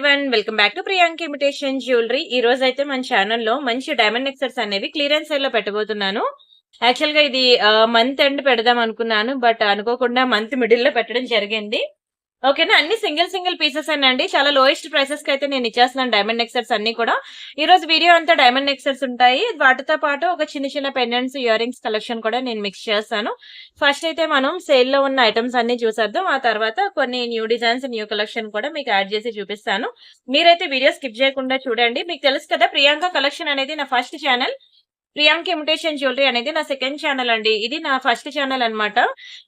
Everyone, welcome back to Priyanka imitation jewellery. ఈ రోజు అయితే మన ఛానల్లో మంచి డైమండ్ నెక్లెస్ అనేవి క్లియరెన్స్ సేల్ లో పెట్టబోతున్నాను. యాక్చువల్ గా ఇది మంత్ ఎండ్ పెడదాం అనుకున్నాను, బట్ అనుకోకుండా మంత్ మిడిల్ లో పెట్టడం జరిగింది. ఓకేనా, అన్ని సింగిల్ పీసెస్ అండి. చాలా లోయెస్ట్ ప్రైసెస్ కి అయితే నేను ఇచ్చేస్తున్నాను డైమండ్ నెక్లెస్ అన్ని కూడా. ఈ రోజు వీడియో అంతా డైమండ్ నెక్లెస్ ఉంటాయి. వాటితో పాటు ఒక చిన్న పెండెంట్స్, ఇయర్ రింగ్స్ కలెక్షన్ కూడా నేను మిక్స్ చేస్తాను. ఫస్ట్ అయితే మనం సేల్ లో ఉన్న ఐటమ్స్ అన్ని చూసేద్దాం. ఆ తర్వాత కొన్ని న్యూ డిజైన్స్, న్యూ కలెక్షన్ కూడా మీకు యాడ్ చేసి చూపిస్తాను. మీరైతే వీడియో స్కిప్ చేయకుండా చూడండి. మీకు తెలుసు కదా, ప్రియాంక కలెక్షన్ అనేది నా first channel, Priyanka imitation jewellery అనేది నా సెకండ్ ఛానల్ అండి. ఇది నా ఫస్ట్ ఛానల్ అన్నమాట.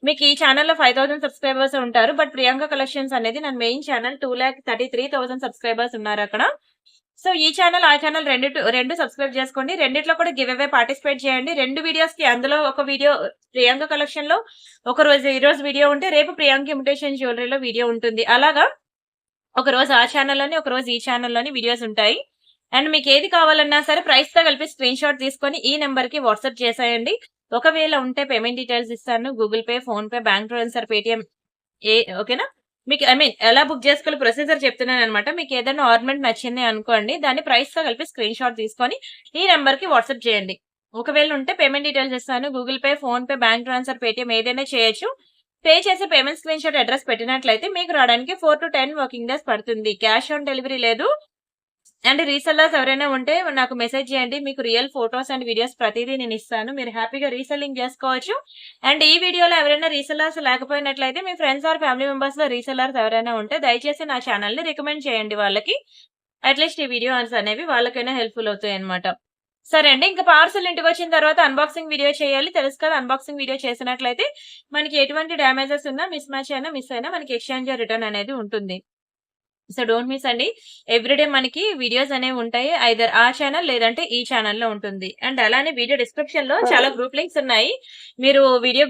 మీకు ఈ ఛానల్లో 5000 సబ్స్క్రైబర్స్ ఉంటారు, బట్ ప్రియాంక కలెక్షన్స్ అనేది నా మెయిన్ ఛానల్. 2,33,000 సబ్స్క్రైబర్స్ ఉన్నారు అక్కడ. సో ఈ ఛానల్, ఆ ఛానల్ రెండు సబ్స్క్రైబ్ చేసుకోండి. రెండిట్లో కూడా గివ్ అవే పార్టిసిపేట్ చేయండి. రెండు వీడియోస్ కి, అందులో ఒక వీడియో ప్రియాంక కలెక్షన్ లో ఈ రోజు వీడియో ఉంటే, రేపు ప్రియాంక ఇమిటేషన్ జ్యువెలరీలో వీడియో ఉంటుంది. అలాగా ఒక రోజు ఆ ఛానల్లోని, ఒక రోజు ఈ ఛానల్లోని వీడియోస్ ఉంటాయి. అండ్ మీకు ఏది కావాలన్నా సరే ప్రైస్ తో కలిపి స్క్రీన్ షాట్ తీసుకొని ఈ నెంబర్ కి వాట్సాప్ చేసేయండి. ఒకవేళ ఉంటే పేమెంట్ డీటెయిల్స్ ఇస్తాను. Google pay, phone pay, bank transfer, Paytm, ఓకేనా. మీకు ఎలా బుక్ చేసుకోవాలి ప్రొసీజర్ చెప్తున్నాను అనమాట. మీకు ఏదైనా ఆర్నమెంట్ నచ్చింది అనుకోండి, దాన్ని ప్రైస్ తో కలిపి స్క్రీన్ షాట్ తీసుకొని ఈ నెంబర్ కి వాట్సాప్ చేయండి. ఒకవేళ ఉంటే పేమెంట్ డీటెయిల్స్ ఇస్తాను. Google pay, phone pay, bank transfer, Paytm ఏదైనా చేయొచ్చు. పే చేసి పేమెంట్ స్క్రీన్ షాట్ అడ్రస్ పెట్టినట్లయితే మీకు రావడానికి 4 to 10 వర్కింగ్ డేస్ పడుతుంది. క్యాష్ ఆన్ డెలివరీ లేదు. అండ్ రీసెల్లర్స్ ఎవరైనా ఉంటే నాకు మెసేజ్ చేయండి. మీకు రియల్ ఫోటోస్ అండ్ వీడియోస్ ప్రతిదీ నేను ఇస్తాను. మీరు హ్యాపీగా రీసెల్లింగ్ చేసుకోవచ్చు. అండ్ ఈ వీడియోలో ఎవరైనా రీసెల్లర్స్ లేకపోయినట్లయితే మీ ఫ్రెండ్స్ ఆర్ ఫ్యామిలీ మెంబర్స్ లో రీసెల్లర్స్ ఎవరైనా ఉంటే దయచేసి నా ఛానల్ ని రికమెండ్ చేయండి వాళ్ళకి. అట్లీస్ట్ ఈ వీడియోస్ అనేవి వాళ్ళకైనా హెల్ప్ఫుల్ అవుతాయి అనమాట. సరే అండి, ఇంకా పార్సల్ ఇంటికి వచ్చిన తర్వాత అన్బాక్సింగ్ వీడియో చేయాలి. తెలుసు కదా, అన్బాక్సింగ్ వీడియో చేసినట్లయితే మనకి ఎటువంటి డ్యామేజెస్ ఉన్నా, మిస్ మ్యాచ్ అయినా, మిస్ అయినా మనకి ఎక్స్చేంజ్ రిటర్న్ అనేది ఉంటుంది. సో డోంట్ మిస్ అండి. ఎవ్రీడే మనకి వీడియోస్ అనేవి ఉంటాయి. ఐదర్ ఆ ఛానల్ లేదంటే ఈ ఛానల్లో ఉంటుంది. అండ్ అలానే వీడియో డిస్క్రిప్షన్ లో చాలా గ్రూప్ లింక్స్ ఉన్నాయి. మీరు వీడియో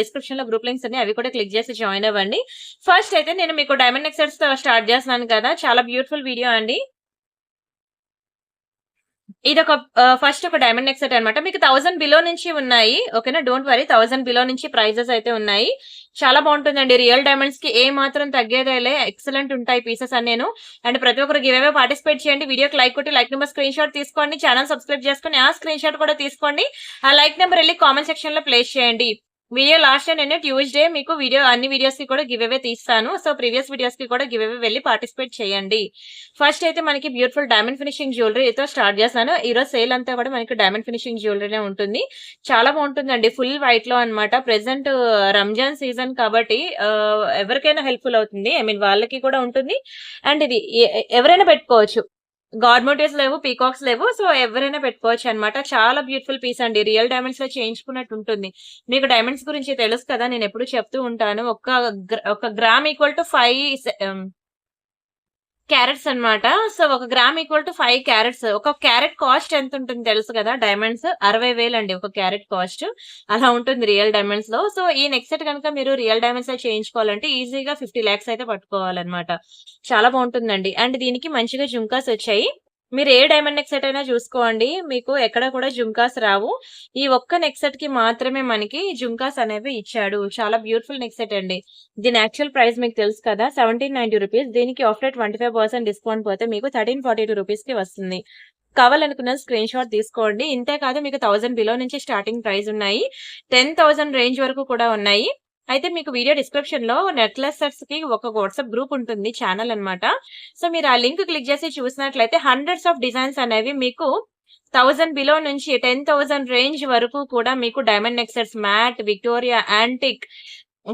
డిస్క్రిప్షన్ లో గ్రూప్ లింక్స్ ఉన్నాయి, అవి కూడా క్లిక్ చేసి జాయిన్ అవ్వండి. ఫస్ట్ అయితే నేను మీకు డైమండ్ నెక్లెస్ తో స్టార్ట్ చేస్తున్నాను కదా. చాలా బ్యూటిఫుల్ వీడియో అండి. ఇది ఫస్ట్ ఒక డైమండ్ నెక్ సెట్ అనమాట. మీకు 1000 బిలో నుంచి ఉన్నాయి. ఓకేనా, డోంట్ వరీ, 1000 బిలో నుంచి ప్రైజెస్ అయితే ఉన్నాయి. చాలా బాగుంటుందండి. రియల్ డైమండ్స్ కి ఏ మాత్రం తగ్గేదేలే, ఎక్సలెంట్ ఉంటాయి పీసెస్ అన్నేను. అండ్ ప్రతి ఒక్కరు గివ్ అవే పార్టిసిపేట్ చేయండి. వీడియోకి లైక్ కొట్టి, లైక్ నెంబర్ స్క్రీన్ షాట్ తీసుకోండి. ఛానల్ సబ్స్క్రైబ్ చేసుకుని ఆ స్క్రీన్ షాట్ కూడా తీసుకోండి. ఆ లైక్ నెంబర్ వెళ్ళి కామెంట్ సెక్షన్ లో ప్లేస్ చేయండి. వీడియో లాస్ట్ నేను ట్యూస్డే మీకు అన్ని వీడియోస్ కి కూడా గివ్ అవే తీస్తాను. సో ప్రీవియస్ వీడియోస్ కి కూడా గివ్ అవే వెళ్ళి పార్టిసిపేట్ చేయండి. ఫస్ట్ అయితే మనకి బ్యూటిఫుల్ డైమండ్ ఫినిషింగ్ జ్యువెలరీతో స్టార్ట్ చేస్తాను. ఈ రోజు సేల్ అంతా కూడా మనకి డైమండ్ ఫినిషింగ్ జ్యువెలరీనే ఉంటుంది. చాలా బాగుంటుందండి. ఫుల్ వైట్ లో అనమాట. ప్రెసెంట్ రంజాన్ సీజన్ కాబట్టి ఎవరికైనా హెల్ప్ఫుల్ అవుతుంది. వాళ్ళకి కూడా ఉంటుంది. అండ్ ఇది ఎవరైనా పెట్టుకోవచ్చు. గార్మెంట్స్ లేవు, పీకాక్స్ లేవు. సో ఎవరైనా పెట్టుకోవచ్చు అనమాట. చాలా బ్యూటిఫుల్ పీస్ అండి. రియల్ డైమండ్స్ లో చేయించుకున్నట్టు ఉంటుంది. మీకు డైమండ్స్ గురించి తెలుసు కదా, నేను ఎప్పుడు చెప్తూ ఉంటాను. ఒక గ్రామ్ ఈక్వల్ టు 5 క్యారెట్స్ అనమాట. So 1 gram equal to 5 carats. ఒక క్యారెట్ కాస్ట్ ఎంత ఉంటుంది తెలుసు కదా. డైమండ్స్ 60,000 అండి ఒక క్యారెట్ కాస్ట్. అలా ఉంటుంది రియల్ డైమండ్స్ లో. సో ఈ నెక్స్ట్ సెట్ కనుక మీరు రియల్ డైమండ్స్ లో చేయించుకోవాలంటే ఈజీగా 50 lakhs అయితే పట్టుకోవాలన్నమాట. చాలా బాగుంటుందండి. అండ్ దీనికి మంచిగా జుంకాస్ వచ్చాయి. మీరు ఏ డైమండ్ నెక్ సెట్ అయినా చూసుకోండి, మీకు ఎక్కడ కూడా జుంకాస్ రావు. ఈ ఒక్క నెక్ సెట్ కి మాత్రమే మనకి జుంకాస్ అనేవి ఇచ్చాడు. చాలా బ్యూటిఫుల్ నెక్ సెట్ అండి. దీని యాక్చువల్ ప్రైస్ మీకు తెలుసు కదా, 1790 రూపీస్. దీనికి ఆఫ్టర్ 25% డిస్కౌంట్ పోతే మీకు 1342 రూపీస్ కి వస్తుంది. కావాలనుకున్న స్క్రీన్ షాట్ తీసుకోండి. ఇంతే కాదు, మీకు 1000 బిలో నుంచి స్టార్టింగ్ ప్రైస్ ఉన్నాయి. 10,000 రేంజ్ వరకు కూడా ఉన్నాయి. అయితే మీకు వీడియో డిస్క్రిప్షన్ లో నెక్లెస్ సెట్స్ కి ఒక వాట్సాప్ గ్రూప్ ఉంటుంది, ఛానల్ అన్నమాట. సో మీరు ఆ లింక్ క్లిక్ చేసి చూసినట్లయితే హండ్రెడ్స్ ఆఫ్ డిజైన్స్ అనేవి మీకు 1000 బిలో నుంచి 10,000 రేంజ్ వరకు కూడా మీకు diamond neck sets, matte, Victoria, antique,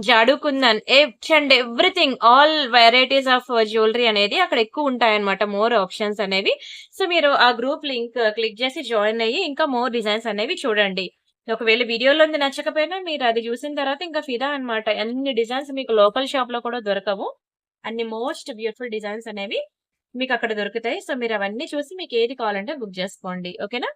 jadau kundan, each and everything, all varieties of jewellery అనేది అక్కడ ఎక్కువ ఉంటాయి అనమాట. మోర్ ఆప్షన్స్ అనేవి. సో మీరు ఆ గ్రూప్ లింక్ క్లిక్ చేసి జాయిన్ అయ్యి ఇంకా మోర్ డిజైన్స్ అనేవి చూడండి. ఒకవేళ వీడియోలో నచ్చకపోయినా మీరు అది చూసిన తర్వాత ఇంకా ఫిదా అనమాట. అన్ని డిజైన్స్ మీకు లోకల్ షాప్ లో కూడా దొరకవు. అన్ని మోస్ట్ బ్యూటిఫుల్ డిజైన్స్ అనేవి మీకు అక్కడ దొరుకుతాయి. సో మీరు అవన్నీ చూసి మీకు ఏది కావాలంటే బుక్ చేసుకోండి. ఓకేనా.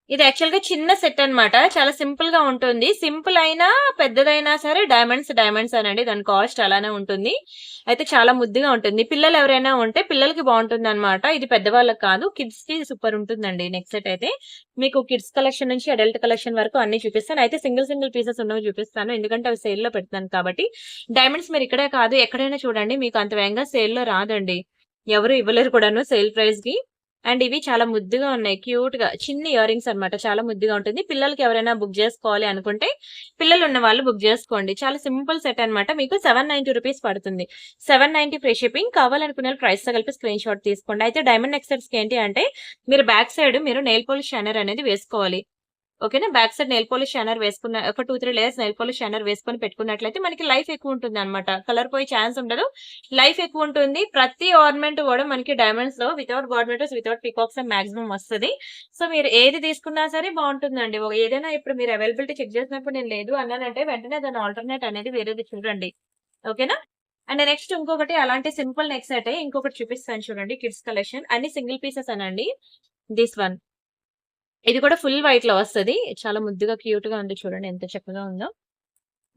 ఇది యాక్చువల్‌గా చిన్న సెట్ అన్నమాట. చాలా సింపుల్‌గా ఉంటుంది. సింపుల్ అయినా, పెద్దదైనా సరే డైమండ్స్ అనండి. దాని కాస్ట్ అలానే ఉంటుంది. అయితే చాలా ముద్దుగా ఉంటుంది. పిల్లలు ఎవరైనా ఉంటే పిల్లలకి బావుంటుందన్నమాట. ఇది పెద్దవాళ్ళకి కాదు. కిడ్స్‌కి సూపర్ ఉంటుందండి నెక్ సెట్ అయితే. మీకు కిడ్స్ కలెక్షన్ నుంచి అడల్ట్ కలెక్షన్ వరకు అన్నీ చూపిస్తాను. అయితే సింగిల్ పీసెస్ ఉన్నవి చూపిస్తాను. ఎందుకంటే అవి సేల్‌లో పెడుతున్నాను కాబట్టి. డైమండ్స్ మీరు ఇక్కడే కాదు ఎక్కడైనా చూడండి మీకు అంత వేగంగా సేల్‌లో రాదండి. ఎవరు ఇవ్వలేరు కూడాను సేల్ ప్రైస్‌కి. అండ్ ఇవి చాలా ముద్దుగా ఉన్నాయి. క్యూట్‌గా చిన్ని ఇయర్ రింగ్స్ అన్నమాట. చాలా ముద్దుగా ఉంటుంది. పిల్లలకి ఎవరైనా బుక్ జేసుకోవాలి అనుకుంటే, పిల్లలున్న వాళ్ళు బుక్ జేసుకోండి. చాలా సింపుల్ సెట్ అన్నమాట. మీకు రూ. 790 పడుతుంది. 790 ఫ్రీ షిప్పింగ్. కావాలనుకునే వాళ్ళు ప్రైస్‌తో కలిపి స్క్రీన్ షాట్ తీసుకోండి. అయితే డైమండ్ నెక్ సెట్స్‌కి ఏంటి అంటే, మీరు బ్యాక్ సైడ్ మీరు నెయిల్ పాలిష్ షైనర్ అనేది వేసుకోవాలి. ఓకేనా. Back side nail polish shiner వేసుకున్న ఒక 2, 3 లేయర్స్ నెయిల్ పాలిష్ షైనర్ వేసుకొని పెట్టుకున్నట్లయితే మనకి లైఫ్ ఎక్కువుంటుందన్నమాట. కలర్ పోయే ఛాన్స్ ఉండదు. లైఫ్ ఎక్కువుంటుంది. ప్రతి ఆర్నమెంట్ గూడా మనకి డైమండ్స్‌లో without garments, without peacocks maximum వస్తది. సో, మీరు ఏది తీసుకున్నా సరే బావుంటుందండి. ఏదైనా ఇప్పుడు మీరు అవైలబిలిటీ చెక్ చేసినప్పుడు నేను లేదు అన్నానంటే వెంటనే దాని ఆల్టర్‌నేట్ అనేది వేరేది చూడండి. ఓకేనా. అండ్ నెక్స్ట్ ఇంకొకటి అలాంటి సింపుల్ నెక్ సెటే ఇంకొకటి చూపిస్తాను చూడండి కిడ్స్ కలెక్షన్. అన్ని సింగిల్ పీసెస్ అనండి. This one. ఇది కూడా ఫుల్ వైట్‌లో వస్తది. చాలా ముద్దుగా క్యూట్‌గా ఉంది చూడండి ఎంత చక్కగా ఉందో.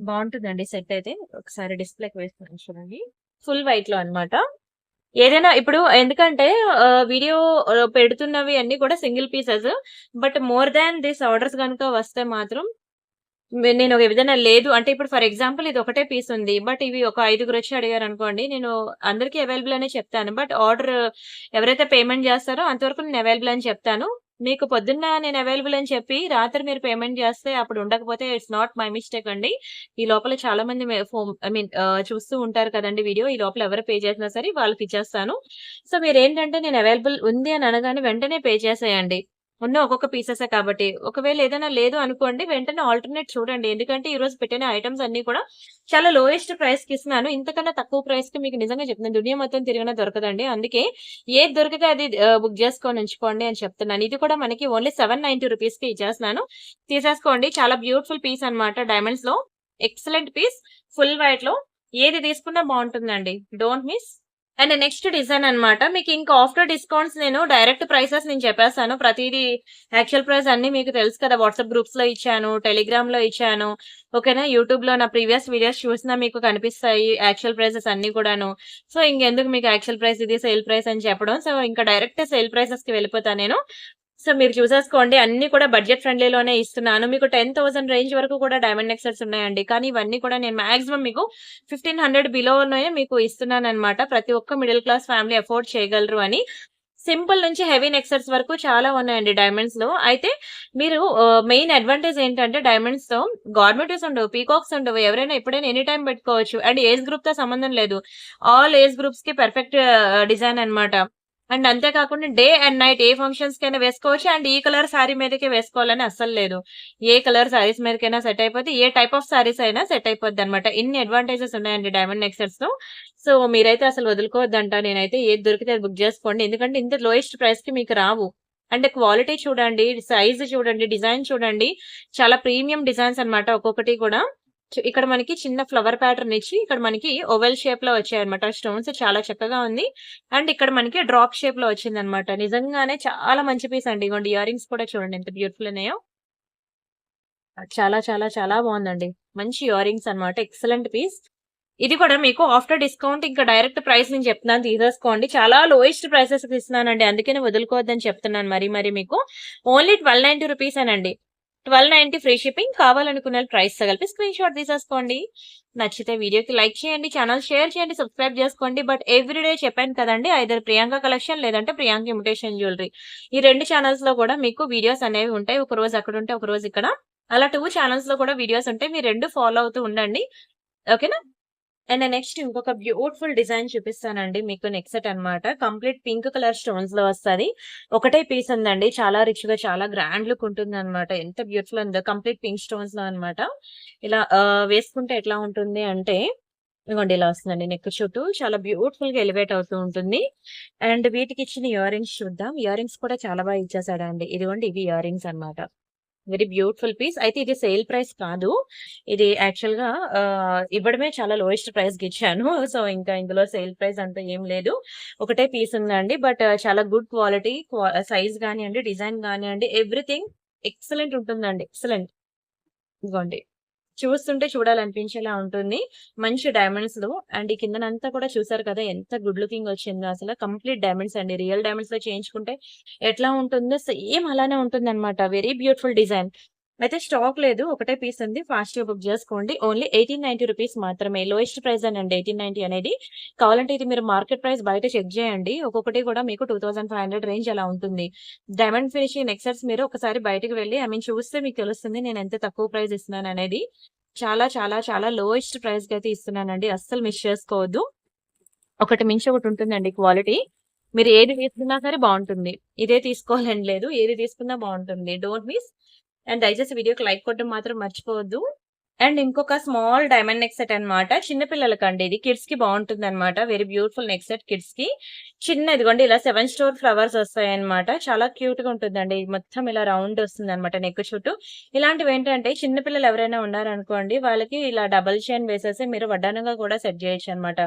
బావుంటుందండి సెట్ అయితే. ఒకసారి డిస్‌ప్లేకి వేస్తున్నాను చూడండి. ఫుల్ వైట్‌లో అన్నమాట. ఏదైనా ఇప్పుడు ఎందుకంటే వీడియో పెడుతున్నవి అన్నీ కూడా single pieces. But more than this orders గనుక వస్తే మాత్రం నేను ఏదైనా లేదు అంటే ఇప్పుడు ఫర్ ఎగ్జాంపుల్ ఇది ఒకటే పీస్ ఉంది. బట్ ఇవి ఒక ఐదుగురొచ్చి అడిగారనుకోండి. నేను అందరికి అవైలబుల్ అనే చెప్తాను. బట్ ఆర్డర్ ఎవరైతే పేమెంట్ జేస్తారో అంతవరకు నేను అవైలబుల్ అని చెప్తాను. మీకు పొద్దున్న నేను అవైలబుల్ అని చెప్పి రాత్రి మీరు పేమెంట్ జేస్తే అప్పుడు ఉండకపోతే ఇట్స్ నాట్ మై మిస్టేక్ అండి. ఈ లోపల చాలా మంది ఐ మీన్ చూస్తూ ఉంటారు కదండీ వీడియో. ఈ లోపల ఎవరు పే చేసినా సరే వాళ్ళకిచ్చేస్తాను. సో మీరేంటంటే నేను అవైలబుల్ ఉంది అని అనగానే వెంటనే పే చేసేయండి. ఉన్న ఒక్కొక్క పీసెసే కాబట్టి. ఒకవేళ ఏదైనా లేదు అనుకోండి వెంటనే ఆల్టర్‌నేట్ చూడండి. ఎందుకంటే ఈ రోజు పెట్టిన ఐటెమ్స్ అన్నీ కూడా చాలా లోయెస్ట్ ప్రైస్‌కి ఇస్తున్నాను. ఇంతకన్నా తక్కువ ప్రైస్‌కి మీకు నిజంగా చెప్తున్నాను. దునియా మొత్తం తిరిగినా దొరకదండి. అందుకే ఏది దొరికితే అది బుక్ చేసుకొని ఉంచుకోండి అని చెప్తున్నాను. ఇది కూడా మనకి ఓన్లీ రూ. 790కి ఇచ్చేస్తున్నాను. తీసేసుకోండి. చాలా బ్యూటిఫుల్ పీస్ అన్నమాట డైమండ్స్‌లో. Excellent piece. ఫుల్ వైట్‌లో. ఏది తీసుకున్నా బావుంటుందండి. Don't miss. And next design అన్నమాట. మీకు ఇంకా ఆఫ్టర్ డిస్కౌంట్స్ నేను డైరెక్ట్ ప్రైసెస్ నేను చెప్పేస్తాను. ప్రతీదీ యాక్చువల్ ప్రైస్ అన్నీ మీకు తెలుసు కదా! వాట్సాప్ గ్రూప్స్‌లో ఇచ్చాను. టెలిగ్రామ్‌లో ఇచ్చాను. ఓకేనా. యూట్యూబ్‌లో నా ప్రీవియస్ వీడియోస్ చూసినా మీకు కనిపిస్తాయి. యాక్చువల్ ప్రైసెస్ అన్నీ కూడాను. సో, ఇంకెందుకు మీకు యాక్చువల్ ప్రైస్ ఇది సేల్ ప్రైస్ అని చెప్పడం. సో, ఇంకా డైరెక్ట్ సేల్ ప్రైసెస్‌కి వెళ్ళిపోతా నేను. సో, మీరు చూసేసుకోండి. అన్నీ కూడా బడ్జెట్ ఫ్రెండ్లీలోనే ఇస్తున్నాను. మీకు 10,000 రేంజ్ వరకు కూడా డైమండ్ నెక్ సెట్స్ ఉన్నాయండి. కానీ ఇవన్నీ కూడా నేను మాక్సిమం మీకు 1500 బిలోనే మీకు ఇస్తున్నానన్నమాట. ప్రతి ఒక్క మిడిల్ క్లాస్ ఫ్యామిలీ అఫోర్డ్ చేయగలరు అని. సింపుల్ నుంచి హెవీ నెక్ సెట్స్ వరకు చాలా ఉన్నాయండి డైమండ్స్‌లో. అయితే మీరు మెయిన్ అడ్వాంటేజ్ ఏంటంటే డైమండ్స్‌తో గార్మెంట్స్ ఉండవు, పీకాక్స్ ఉండవు. ఎవరైనా ఎప్పుడైనా ఎనీ టైమ్ పెట్టుకోవచ్చు. అండ్ ఏజ్ గ్రూప్‌తో సంబంధం లేదు. ఆల్ ఏజ్ గ్రూప్స్‌కి పర్ఫెక్ట్ డిజైన్ అన్నమాట. అండ్ అంతే కాకుండా డే అండ్ నైట్ ఏ ఫంక్షన్స్‌కైనా వేసుకోవచ్చు. అండ్ ఈ కలర్ సారీ మీదకే వేసుకోవాలని అస్సలు లేదు. ఏ కలర్ సారీస్ మీదకైనా సెట్ అయిపోద్ది. ఏ టైప్ ఆఫ్ సారీస్ అయినా సెట్ అయిపోద్దన్నమాట. ఇన్ని అడ్వాంటేజెస్ ఉన్నాయండి డైమండ్ నెక్ సెట్స్‌తో. సో, మీరైతే అసలు వదులుకోవద్దంట. నేనైతే ఏది దొరికితే అది బుక్ జేసుకోండి. ఎందుకంటే ఇంత లోయెస్ట్ ప్రైస్‌కి మీకు రావు. అంటే క్వాలిటీ చూడండి, సైజ్ చూడండి, డిజైన్ చూడండి. చాలా ప్రీమియం డిజైన్స్ అన్నమాట ఒక్కొక్కటి కూడా. ఇక్కడ మనకి చిన్న ఫ్లవర్ ప్యాటర్న్ ఇచ్చి, ఇక్కడ మనకి ఓవెల్ షేప్‌లో వచ్చాయన్నమాట. స్టోన్స్ చాలా చక్కగా ఉంది. అండ్ ఇక్కడ మనకి డ్రాప్ షేప్‌లో వచ్చిందన్నమాట. నిజంగానే చాలా మంచి పీస్ అండి. ఇగోండి ఇయర్ రింగ్స్ కూడా చూడండి ఎంత బ్యూటిఫుల్ ఉన్నాయో. చాలా చాలా చాలా బావుందండి. మంచి ఇయర్ రింగ్స్ అన్నమాట. Excellent piece. ఇది కూడా మీకు ఆఫ్టర్ డిస్కౌంట్ ఇంకా డైరెక్ట్ ప్రైస్ నేను చెప్తున్నాను తీసేసుకోండి. చాలా లోయెస్ట్ ప్రైసెస్‌కి ఇస్తున్నానండి. అందుకనే వదులుకోవద్దని చెప్తున్నాను మరీ మీకు. ఓన్లీ రూ. 1290 అనండి. 1290 ఫ్రీ షిప్పింగ్. కావాలనుకున్న ప్రైస్‌తో కలిపి స్క్రీన్ షాట్ తీసేసుకోండి. నచ్చితే వీడియోకి లైక్ చేయండి, ఛానెల్ షేర్ చేయండి, సబ్స్క్రైబ్ చేసుకోండి. బట్ ఎవ్రీడే చెప్పాను కదండీ! ఐదర్ ప్రియాంక కలెక్షన్ లేదంటే ప్రియాంక ఇమిటేషన్ జ్యువెలరీ. ఈ 2 ఛానెల్స్‌లో కూడా మీకు వీడియోస్ అనేవి ఉంటాయి. ఒకరోజు అక్కడుంటే, ఒకరోజు ఇక్కడ. అలా 2 ఛానెల్స్‌లో కూడా వీడియోస్ ఉంటాయి. మీరు 2 ఫాలో అవుతూ ఉండండి. ఓకేనా? అండ్ నెక్స్ట్ ఇంకొక బ్యూటిఫుల్ డిజైన్ చూపిస్తానండి మీకు నెక్ సెట్ అన్నమాట. కంప్లీట్ పింక్ కలర్ స్టోన్స్‌లో వస్తది. ఒకటే పీస్ ఉందండి. చాలా రిచ్‌గా చాలా గ్రాండ్ లుక్ ఉంటుందన్నమాట. ఎంత బ్యూటిఫుల్ ఉందో కంప్లీట్ పింక్ స్టోన్స్‌లో అన్నమాట. ఇలా వేసుకుంటే ఎట్లా ఉంటుంది అంటే ఇదిగోండి ఇలా వస్తుందండి నెక్ చుట్టూ. చాలా బ్యూటిఫుల్‌గా ఎలివేట్ అవుతూ ఉంటుంది. అండ్ వీటికి ఇచ్చిన ఇయర్ రింగ్స్ చూద్దాం. ఇయర్ రింగ్స్ కూడా చాలా బాగా ఇచ్చేసాడండి. ఇదిగోండి ఇవి ఇయర్ రింగ్స్ అన్నమాట. Very beautiful piece. అయితే ఇది సేల్ ప్రైస్ కాదు. ఇది యాక్చువల్‌గా ఇవ్వడమే చాలా లోయెస్ట్ ప్రైస్‌కిచ్చాను. సో, ఇంకా ఇందులో సేల్ ప్రైస్ అంటూ ఏం లేదు. ఒకటే పీస్ ఉందండి. బట్ చాలా గుడ్ క్వాలిటీ సైజ్ గానియండి, డిజైన్ గానియండి, ఎవ్రీథింగ్ ఎక్సలెంట్ ఉంటుందండి. ఎక్సలెంట్. ఇదిగోండి. చూస్తుంటే చూడాలనిపించేలా ఉంటుంది. మంచి డైమండ్స్‌లో అండ్ ఈ కిందనంతా కూడా చూసారు కదా! ఎంత గుడ్ లుకింగ్ వచ్చిందో అసల. కంప్లీట్ డైమండ్స్ అండి. రియల్ డైమండ్స్‌లో చేయించుకుంటే ఎట్లా ఉంటుందో సేమ్ అలానే ఉంటుందన్నమాట. Very beautiful design. అయితే స్టాక్ లేదు. ఒకటే పీస్ ఉంది. ఫాస్ట్‌గా బుక్ జేసుకోండి. ఓన్లీ రూ. 1890 మాత్రమే. లోయెస్ట్ ప్రైస్ అనండి 1890 అనేది. కావాలంటే ఇది మీరు మార్కెట్ ప్రైస్ బయట చెక్ జేయండి. ఒక్కొక్కటి కూడా మీకు 2500 రేంజ్ అలా ఉంటుంది. డైమండ్ ఫినిషింగ్ నెక్ సెట్స్ మీరు ఒకసారి బయటకి వెళ్లి చూస్తే మీకు తెలుస్తుంది నేను ఎంత తక్కువ ప్రైస్ ఇస్తున్నాననేది. చాలా చాలా చాలా లోయెస్ట్ ప్రైస్‌కైతే ఇస్తున్నానండి. అస్సలు మిస్ చేసుకోవద్దు. ఒకటి మించి ఒకటి ఉంటుందండి క్వాలిటీ. మీరు ఏది తీసుకున్నా సరే బావుంటుంది. ఇదే తీసుకోవాలని లేదు. ఏది తీసుకున్నా బావుంటుంది. Don't miss. అండ్ దయచేసి వీడియోకి లైక్ కొట్టడం మాత్రం మర్చిపోవద్దు. అండ్ ఇంకొక స్మాల్ డైమండ్ నెక్ సెట్ అన్నమాట. చిన్న పిల్లలకండి ఇది. కిడ్స్‌కి బావుంటుందన్నమాట. వెరీ బ్యూటిఫుల్ నెక్ సెట్ కిడ్స్‌కి. చిన్న ఇదిగోండి ఇలా 7 స్టోర్ ఫ్లవర్స్ వస్తాయన్నమాట. చాలా క్యూట్‌గా ఉంటుందండి. మొత్తం ఇలా రౌండ్ వస్తుందన్నమాట నెక్ చుట్టూ. ఇలాంటివేంటంటే చిన్న పిల్లలు ఎవరైనా ఉన్నారనుకోండి, వాళ్ళకి ఇలా డబుల్ చైన్ వేసేసి మీరు వడ్డానంగా కూడా సెట్ చేయొచ్చన్నమాట.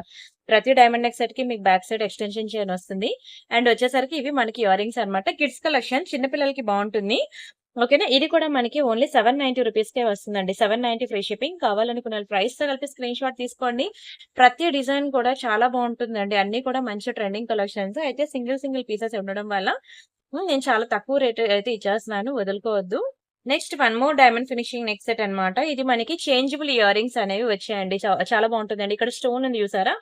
ప్రతి డైమండ్ నెక్ సెట్‌కి మీకు బ్యాక్ సైడ్ ఎక్స్‌టెన్షన్ చైన్ వస్తుంది. అండ్ వచ్చేసరికి ఇవి మనకి ఇయర్ రింగ్స్ అన్నమాట. కిడ్స్ కలెక్షన్ చిన్న పిల్లలకి బావుంటుంది. ఓకేనా. ఇది కూడా మనకి ఓన్లీ రూ. 790 వస్తుందండి. 790 ఫ్రీ షిప్పింగ్. కావాలనుకున్న వాళ్ళు ప్రైస్‌తో కలిపి స్క్రీన్ షాట్ తీసుకోండి. ప్రతి డిజైన్ కూడా చాలా బావుంటుందండి. అన్నీ కూడా మంచి ట్రెండింగ్ కలెక్షన్స్. అయితే సింగిల్ సింగిల్ పీసెస్ ఉండడం వల్ల నేను చాలా తక్కువ రేట్ అయితే ఇచ్చేస్తున్నాను. వదులుకోవద్దు. Next one more diamond finishing neck set అన్నమాట. ఇది మనకి చేంజబుల్ ఇయర్ రింగ్స్ అనేవి వచ్చాయండి. చాలా బావుంటుందండి. ఇక్కడ స్టోన్ ఉంది చూసారా?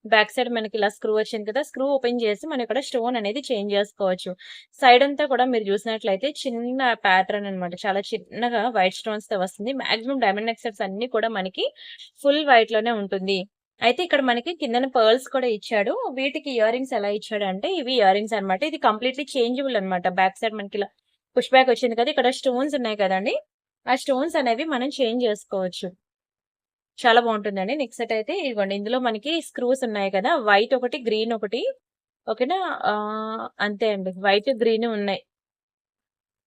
బ్యాక్ సైడ్ మనకి ఇలా స్క్రూ వచ్చింది కదా! స్క్రూ ఓపెన్ చేసి మనం ఇక్కడ స్టోన్ అనేది చేంజ్ చేసుకోవచ్చు. సైడ్ అంతా కూడా మీరు చూసినట్లయితే చిన్న ప్యాటర్న్ అన్నమాట. చాలా చిన్నగా వైట్ స్టోన్స్‌తో వస్తుంది. మాక్సిమం డైమండ్ నెక్ సెట్స్ అన్నీ కూడా మనకి ఫుల్ వైట్ లోనే ఉంటుంది. అయితే ఇక్కడ మనకి కిందన పర్ల్స్ కూడా ఇచ్చాడు. వీటికి ఇయర్ రింగ్స్ ఎలా ఇచ్చాడంటే ఇవి ఇయర్ రింగ్స్ అన్నమాట. ఇది కంప్లీట్‌లీ చేంజబుల్ అన్నమాట. బ్యాక్ సైడ్ మనకి ఇలా పుష్ బ్యాక్ వచ్చింది కదా! ఇక్కడ స్టోన్స్ ఉన్నాయి కదండీ! ఆ స్టోన్స్ అనేవి మనం చేంజ్ చేసుకోవచ్చు. చాలా బావుంటుందండి. నెక్ సెట్ అయితే ఇదిగోండి. ఇందులో మనకి స్క్రూస్ ఉన్నాయి కదా! వైట్ ఒకటి, గ్రీన్ ఒకటి. ఓకేనా. అంతే అండి. వైట్, గ్రీన్ ఉన్నాయి.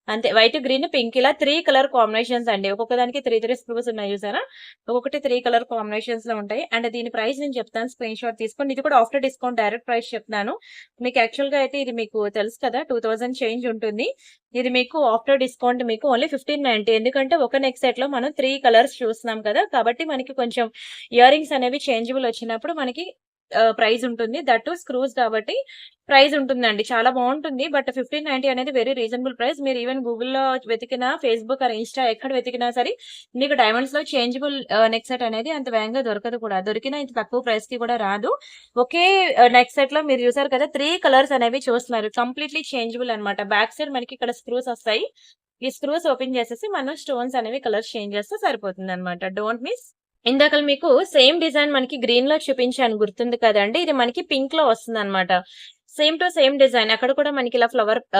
అంతే. వైట్, గ్రీన్, పింక్ ఇలా 3 కలర్ కాంబినేషన్స్ అండి. ఒక్కొక్క దానికి 3 స్క్రూస్ ఉన్నాయి చూసారా? ఒక్కొక్కటి 3 కలర్ కాంబినేషన్స్‌లో ఉంటాయి. అండ్ దీని ప్రైస్ నేను చెప్తాను. స్క్రీన్‌షాట్ తీసుకోండి. ఇది కూడా ఆఫ్టర్ డిస్కౌంట్ డైరెక్ట్ ప్రైస్ చెప్తున్నాను. మీకు యాక్చువల్‌గా అయితే ఇది మీకు తెలుసు కదా! 2000 చేంజ్ ఉంటుంది. ఇది మీకు ఆఫ్టర్ డిస్కౌంట్ మీకు ఓన్లీ 1590. ఎందుకంటే ఒక నెక్ సెట్‌లో మనం 3 కలర్స్ చూస్తున్నాం కదా! కాబట్టి మనకి కొంచెం ఇయర్ రింగ్స్ అనేవి చేంజబుల్ వచ్చినప్పుడు మనకి ప్రైస్ ఉంటుంది. దట్ టూ స్క్రూస్ కాబట్టి ప్రైస్ ఉంటుందండి. చాలా బావుంటుంది. బట్ 1590 అనేది వెరీ రీజనబుల్ ప్రైస్. మీరు ఈవెన్ గూగుల్‌లో వెతికినా, ఫేస్‌బుక్ ఆర్ ఇన్‌స్టా ఎక్కడ వెతికినా సరే మీకు డైమండ్స్‌లో చేంజబుల్ నెక్ సెట్ అనేది అంత వేగంగా దొరకదు కూడా. దొరికినా ఇంత తక్కువ ప్రైస్‌కి కూడా రాదు. ఒకే నెక్ సెట్‌లో మీరు చూసారు కదా! 3 కలర్స్ అనేవి చూస్తున్నారు. కంప్లీట్‌లీ చేంజబుల్ అన్నమాట. బ్యాక్ సైడ్ మనకి ఇక్కడ స్క్రూస్ వస్తాయి. ఈ స్క్రూస్ ఓపెన్ చేసేసి మనం స్టోన్స్ అనేవి కలర్స్ చేంజ్ చేస్తే సరిపోతుందన్నమాట. Don't miss. ఇందాకల మీకు సేమ్ డిజైన్ మనకి గ్రీన్‌లో చూపించాను గుర్తుంది కదండీ! ఇది మనకి పింక్‌లో వస్తుందన్నమాట. Same to same design. అక్కడ కూడా మనకి ఇలా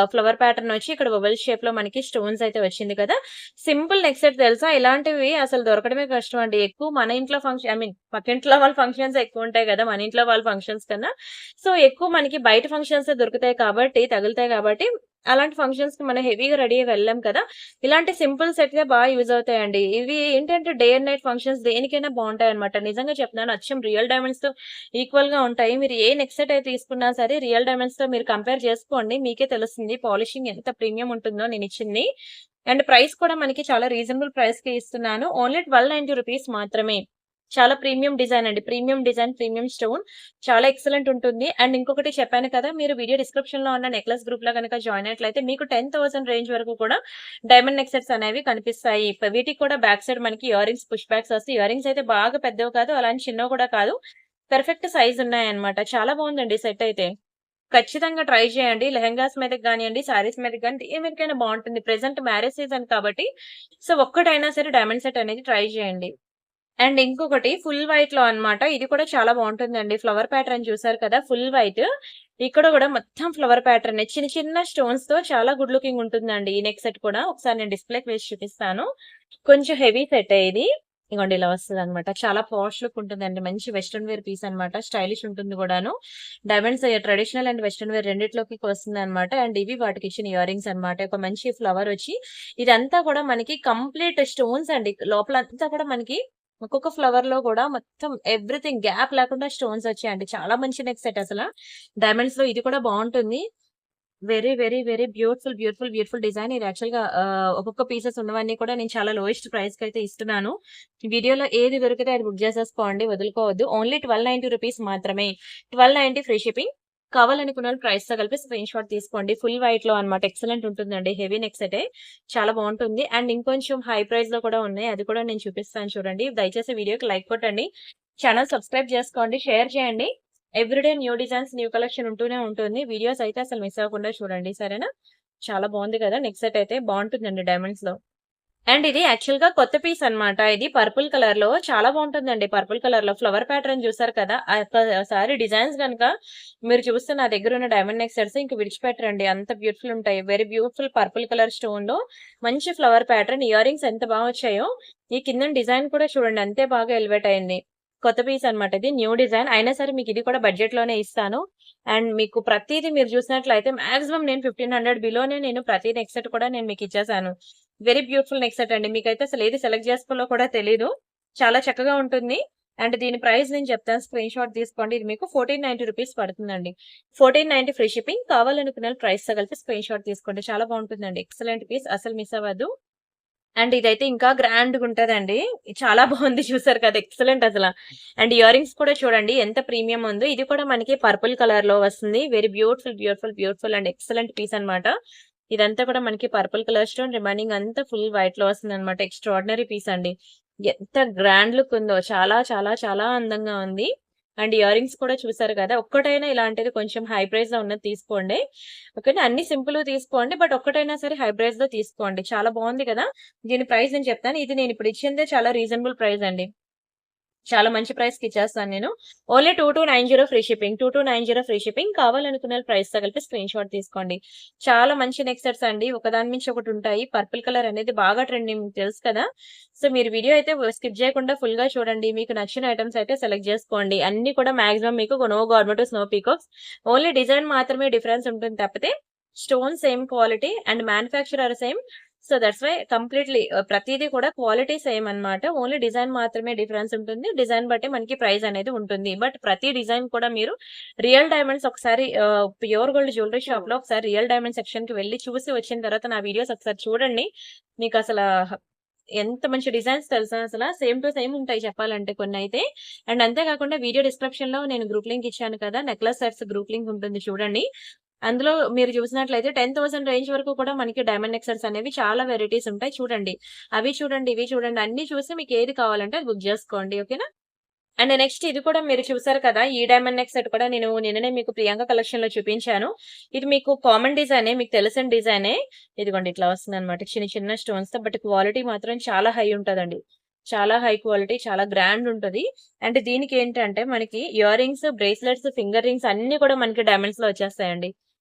ఫ్లవర్ ప్యాటర్న్ వచ్చి ఇక్కడ ఓవెల్ షేప్‌లో మనకి స్టోన్స్ అయితే వచ్చింది కదా! సింపుల్ నెక్ సెట్ తెలుసా? ఇలాంటివి అసలు దొరకడమే కష్టం అండి. ఎక్కువ మన ఇంట్లో ఫంక్షన్ ఐ మీన్ పక్కింట్లో వాళ్ళ ఫంక్షన్స్ ఎక్కువుంటాయి కదా! మన ఇంట్లో వాళ్ళ ఫంక్షన్స్ కన్నా. సో, ఎక్కువ మనకి బయట ఫంక్షన్సే దొరుకుతాయి కాబట్టి, తగులుతాయి కాబట్టి అలాంటి ఫంక్షన్స్‌కి మనం హెవీగా రెడీ అయ్యి వెళ్ళలేం కదా! ఇలాంటి సింపుల్ సెట్‌లే యూజ్ అవుతాయండి. ఇవి ఏంటంటే డే అండ్ నైట్ ఫంక్షన్స్ దేనికైనా బావుంటాయన్నమాట. నిజంగా చెప్తున్నాను. అచ్చం రియల్ డైమండ్స్‌తో ఈక్వల్‌గా ఉంటాయి. మీరు ఏ నెక్ సెట్ అయితే తీసుకున్నా సరే రియల్ డైమండ్స్‌తో మీరు కంపేర్ చేసుకోండి. మీకే తెలుస్తుంది పాలిషింగ్ ఎంత ప్రీమియం ఉంటుందో నేనిచ్చింది. అండ్ ప్రైస్ కూడా మనకి చాలా రీజనబుల్ ప్రైస్‌కి ఇస్తున్నాను. ఓన్లీ రూ. 1290 మాత్రమే. చాలా ప్రీమియం డిజైన్ అండి. ప్రీమియం డిజైన్, ప్రీమియం స్టోన్ చాలా ఎక్సలెంట్ ఉంటుంది. అండ్ ఇంకొకటి చెప్పాను కదా! మీరు వీడియో డిస్క్రిప్షన్‌లో ఉన్న నెక్లెస్ గ్రూప్‌లో గనక జాయిన్ అయినట్లయితే మీకు 10,000 రేంజ్ వరకు కూడా డైమండ్ నెక్ సెట్స్ అనేవి కనిపిస్తాయి. వీటికి కూడా బ్యాక్ సైడ్ మనకి ఇయర్ రింగ్స్ పుష్ బ్యాక్స్ వస్తాయి. ఇయర్ రింగ్స్ అయితే బాగా పెద్దవి కాదు. అలానే చిన్నవి కూడా కాదు. పర్ఫెక్ట్ సైజ్ ఉన్నాయన్నమాట. చాలా బావుందండి సెట్ అయితే. ఖచ్చితంగా ట్రై చేయండి. లెహెంగాస్ మీదకి గానియండి, సారీస్ మీదకి గాని ఏ మీదకైనా బావుంటుంది. ప్రెజెంట్ మ్యారేజ్ సీజన్ కాబట్టి సో, ఒక్కటైనా సరే డైమండ్ సెట్ అనేది ట్రై చేయండి. అండ్ ఇంకొకటి ఫుల్ వైట్‌లో అన్నమాట. ఇది కూడా చాలా బావుంటుందండి. ఫ్లవర్ ప్యాటర్న్ చూసారు కదా! Full white. ఇక్కడ గూడా మొత్తం ఫ్లవర్ ప్యాటర్నే. చిన్న చిన్న స్టోన్స్‌తో చాలా గుడ్ లుకింగ్ ఉంటుందండి. ఈ నెక్ సెట్ కూడా. ఒకసారి నేను డిస్‌ప్లేకి వేసి చూపిస్తాను. కొంచెం హెవీ సెట్టే ఇది. ఇగోండి ఇలా వస్తదన్నమాట. చాలా పాష్ లుక్ ఉంటుందండి. మంచి వెస్టర్న్ వేర్ పీస్ అన్నమాట. స్టైలిష్ ఉంటుంది గూడాను. Diamonds traditional and western wear రెండిట్లోకి వస్తుందన్నమాట. అండ్ ఇవి వాటికిచ్చిన ఇయర్ రింగ్స్ అన్నమాట. ఒక మంచి ఫ్లవర్ వచ్చి ఇదంతా కూడా మనకి కంప్లీట్ స్టోన్స్ అండి. లోపలంతా కూడా మనకి ఒక్కొక్క ఫ్లవర్‌లో గూడా మొత్తం ఎవ్రీథింగ్ గ్యాప్ లేకుండా స్టోన్స్ వచ్చాయండి. చాలా మంచి నెక్ సెట్ అసల. డైమండ్స్‌లో ఇది కూడా బావుంటుంది. Very, very, very beautiful, beautiful, beautiful design. ఇది యాక్చువల్‌గా ఒక్కొక్క పీసెస్ ఉన్నవన్నీ కూడా నేను చాలా లోయెస్ట్ ప్రైస్‌కైతే ఇస్తున్నాను. వీడియోలో ఏది దొరికితే అది బుక్ చేసేసుకోండి. వదులుకోవద్దు. ఓన్లీ 1290 రూపీస్ మాత్రమే. 1290 ఫ్రీ షిప్పింగ్. కావాలనుకున్న ప్రైస్‌తో కలిపి స్క్రీన్‌షాట్ తీసుకోండి. ఫుల్ వైట్‌లో అన్నమాట. ఎక్సలెంట్ ఉంటుందండి. హెవీ నెక్ సెటే. చాలా బావుంటుంది. అండ్ ఇంకొంచెం హై ప్రైస్‌లో కూడా ఉన్నాయి. అది కూడా నేను చూపిస్తాను చూడండి. దయచేసి వీడియోకి లైక్ కొట్టండి. ఛానల్ సబ్స్క్రైబ్ చేసుకోండి. షేర్ చేయండి. Everyday new designs, new collection ఉంటూనే ఉంటుంది. వీడియోస్ అయితే అసలు మిస్ అవ్వకుండా చూడండి. సరేనా? చాలా బాగుంది కదా! నెక్ సెట్ అయితే బాగుంటుందండి డైమండ్స్‌లో. అండ్ ఇది యాక్చువల్‌గా కొత్త పీస్ అన్నమాట. ఇది పర్పుల్ కలర్‌లో చాలా బాగుంటుందండి. పర్పుల్ కలర్‌లో ఫ్లవర్ ప్యాటర్న్ చూసారు కదా! ఒక్కసారి డిజైన్స్ గనుక మీరు చూస్తే నా దగ్గర ఉన్న డైమండ్ నెక్ సెట్స్ ఇంక విడిచిపెట్టరండి. అంత బ్యూటిఫుల్ ఉంటాయి. వెరీ బ్యూటిఫుల్ పర్పుల్ కలర్ స్టోన్‌లో మంచి ఫ్లవర్ ప్యాటర్న్. ఇయర్ రింగ్స్ ఎంత బాగా వచ్చాయో. ఈ కిందన డిజైన్ కూడా చూడండి అంతే బాగా ఎలివేట్ అయింది. కొత్త పీస్ అన్నమాట ఇది. New design. అయినా సరే మీకు ఇది కూడా బడ్జెట్‌లోనే ఇస్తాను. అండ్ మీకు ప్రతీది మీరు చూసినట్లయితే మాక్సిమం నేను 1500 బిలోనే నేను ప్రతి నెక్ సెట్ కూడా నేను మీకు ఇచ్చేసాను. వెరీ బ్యూటిఫుల్ నెక్ సెట్ అండి. మీకైతే అసలు ఏది సెలెక్ట్ చేసుకోవాలో కూడా తెలీదు. చాలా చక్కగా ఉంటుంది. అండ్ దీని ప్రైస్ నేను చెప్తాను. స్క్రీన్ షాట్ తీసుకోండి. ఇది మీకు 1490 రూపీస్ పడుతుందండి. 1490 ఫ్రీ షిప్పింగ్. కావాలనుకున్న ప్రైస్‌తో కలిపి స్క్రీన్ షాట్ తీసుకోండి. చాలా బాగుంటుందండి. Excellent piece. అసలు మిస్ అవ్వద్దు. అండ్ ఇదైతే ఇంకా గ్రాండ్‌గుంటదండి. చాలా బాగుంది చూసారు కదా! ఎక్సలెంట్ అసల. అండ్ ఇయర్ రింగ్స్ కూడా చూడండి ఎంత ప్రీమియం ఉందో. ఇది కూడా మనకి పర్పుల్ కలర్‌లో వస్తుంది. Very beautiful, beautiful, beautiful and excellent piece అన్నమాట. ఇదంతా కూడా మనకి పర్పుల్ కలర్ స్టోన్ రిమైనింగ్ అంతా ఫుల్ వైట్‌లో వస్తుందన్నమాట. ఎక్స్ట్రార్డినరీ పీస్ అండి. ఎంత గ్రాండ్ లుక్ ఉందో. చాలా, చాలా, చాలా అందంగా ఉంది. అండ్ ఇయర్ రింగ్స్ కూడా చూసారు కదా! ఒక్కటైనా ఇలాంటిది కొంచెం హై ప్రైస్‌లో ఉన్నది తీసుకోండి. ఓకేనా? అన్ని సింపుల్‌వి తీసుకోండి. బట్ ఒక్కటైనా సరే హై ప్రైస్‌లో తీసుకోండి. చాలా బాగుంది కదా! దీని ప్రైస్ నేను చెప్తాను. ఇది నేను ఇప్పుడు ఇచ్చిందే చాలా రీజనబుల్ ప్రైస్ అండి. చాలా మంచి ప్రైస్‌కి ఇచ్చేస్తాను నేను. Only 2290 free shipping. 2290 free shipping. కావాలనుకున్న ప్రైస్‌తో కలిపి స్క్రీన్‌షాట్ తీసుకోండి. చాలా మంచి నెక్ సెట్స్ అండి. ఒకదాని మించి ఒకటి ఉంటాయి. పర్పుల్ కలర్ అనేది బాగా ట్రెండింగ్ మీకు తెలుసు కదా! సో, మీరు వీడియో అయితే స్కిప్ చేయకుండా ఫుల్‌గా చూడండి. మీకు నచ్చిన ఐటెమ్స్ అయితే సెలెక్ట్ చేసుకోండి. అన్నీ కూడా మాక్సిమం మీకు no garment, snow peacocks. Only design మాత్రమే డిఫరెన్స్ ఉంటుంది తప్పితే stone same quality and manufacturer same. So, that's why completely ప్రతీది కూడా క్వాలిటీ సేమ్ అన్నమాట. ఓన్లీ డిజైన్ మాత్రమే డిఫరెన్స్ ఉంటుంది. డిజైన్ బట్టి మనకి ప్రైస్ అనేది ఉంటుంది. బట్ ప్రతి డిజైన్ కూడా మీరు రియల్ డైమండ్స్ ఒకసారి ప్యూర్ గోల్డ్ జ్యువెల్లరీ షాప్‌లో ఒకసారి రియల్ డైమండ్ సెక్షన్‌కి వెళ్లి చూసి వచ్చిన తర్వాత నా వీడియోస్ ఒకసారి చూడండి. మీకసల ఎంత మంచి డిజైన్స్ తెలుసా అసల. సేమ్ టు సేమ్ ఉంటాయి చెప్పాలంటే కొన్నైతే. అండ్ అంతే కాకుండా వీడియో డిస్క్రిప్షన్‌లో నేను గ్రూప్ లింక్ ఇచ్చాను కదా! నెక్లెస్ సెట్స్ గ్రూప్ లింక్ ఉంటుంది చూడండి. అందులో మీరు చూసినట్లయితే 10,000 రేంజ్ వరకు కూడా మనకి డైమండ్ నెక్ సెట్స్ అనేవి చాలా వెరైటీస్ ఉంటాయి చూడండి. అవి చూడండి, ఇవి చూడండి అన్నీ చూసి మీకు ఏది కావాలంటే అది బుక్ చేసుకోండి. ఓకేనా? అండ్ నెక్స్ట్ ఇది కూడా మీరు చూసారు కదా! ఈ డైమండ్ నెక్ సెట్ కూడా నేను నిన్ననే మీకు ప్రియాంక కలెక్షన్‌లో చూపించాను. ఇది మీకు కామన్ డిజైనే. మీకు తెలిసిన డిజైనే. ఇదిగోండి ఇట్లా వస్తుందన్నమాట. చిన్న చిన్న స్టోన్స్‌తో బట్ క్వాలిటీ మాత్రం చాలా హై ఉంటదండి. చాలా హై క్వాలిటీ, చాలా గ్రాండ్ ఉంటది. అండ్ దీనికేంటంటే మనకి ear rings, bracelets, finger rings అన్నీ కూడా మనకి డైమండ్స్‌లో వచ్చేస్తాయండి.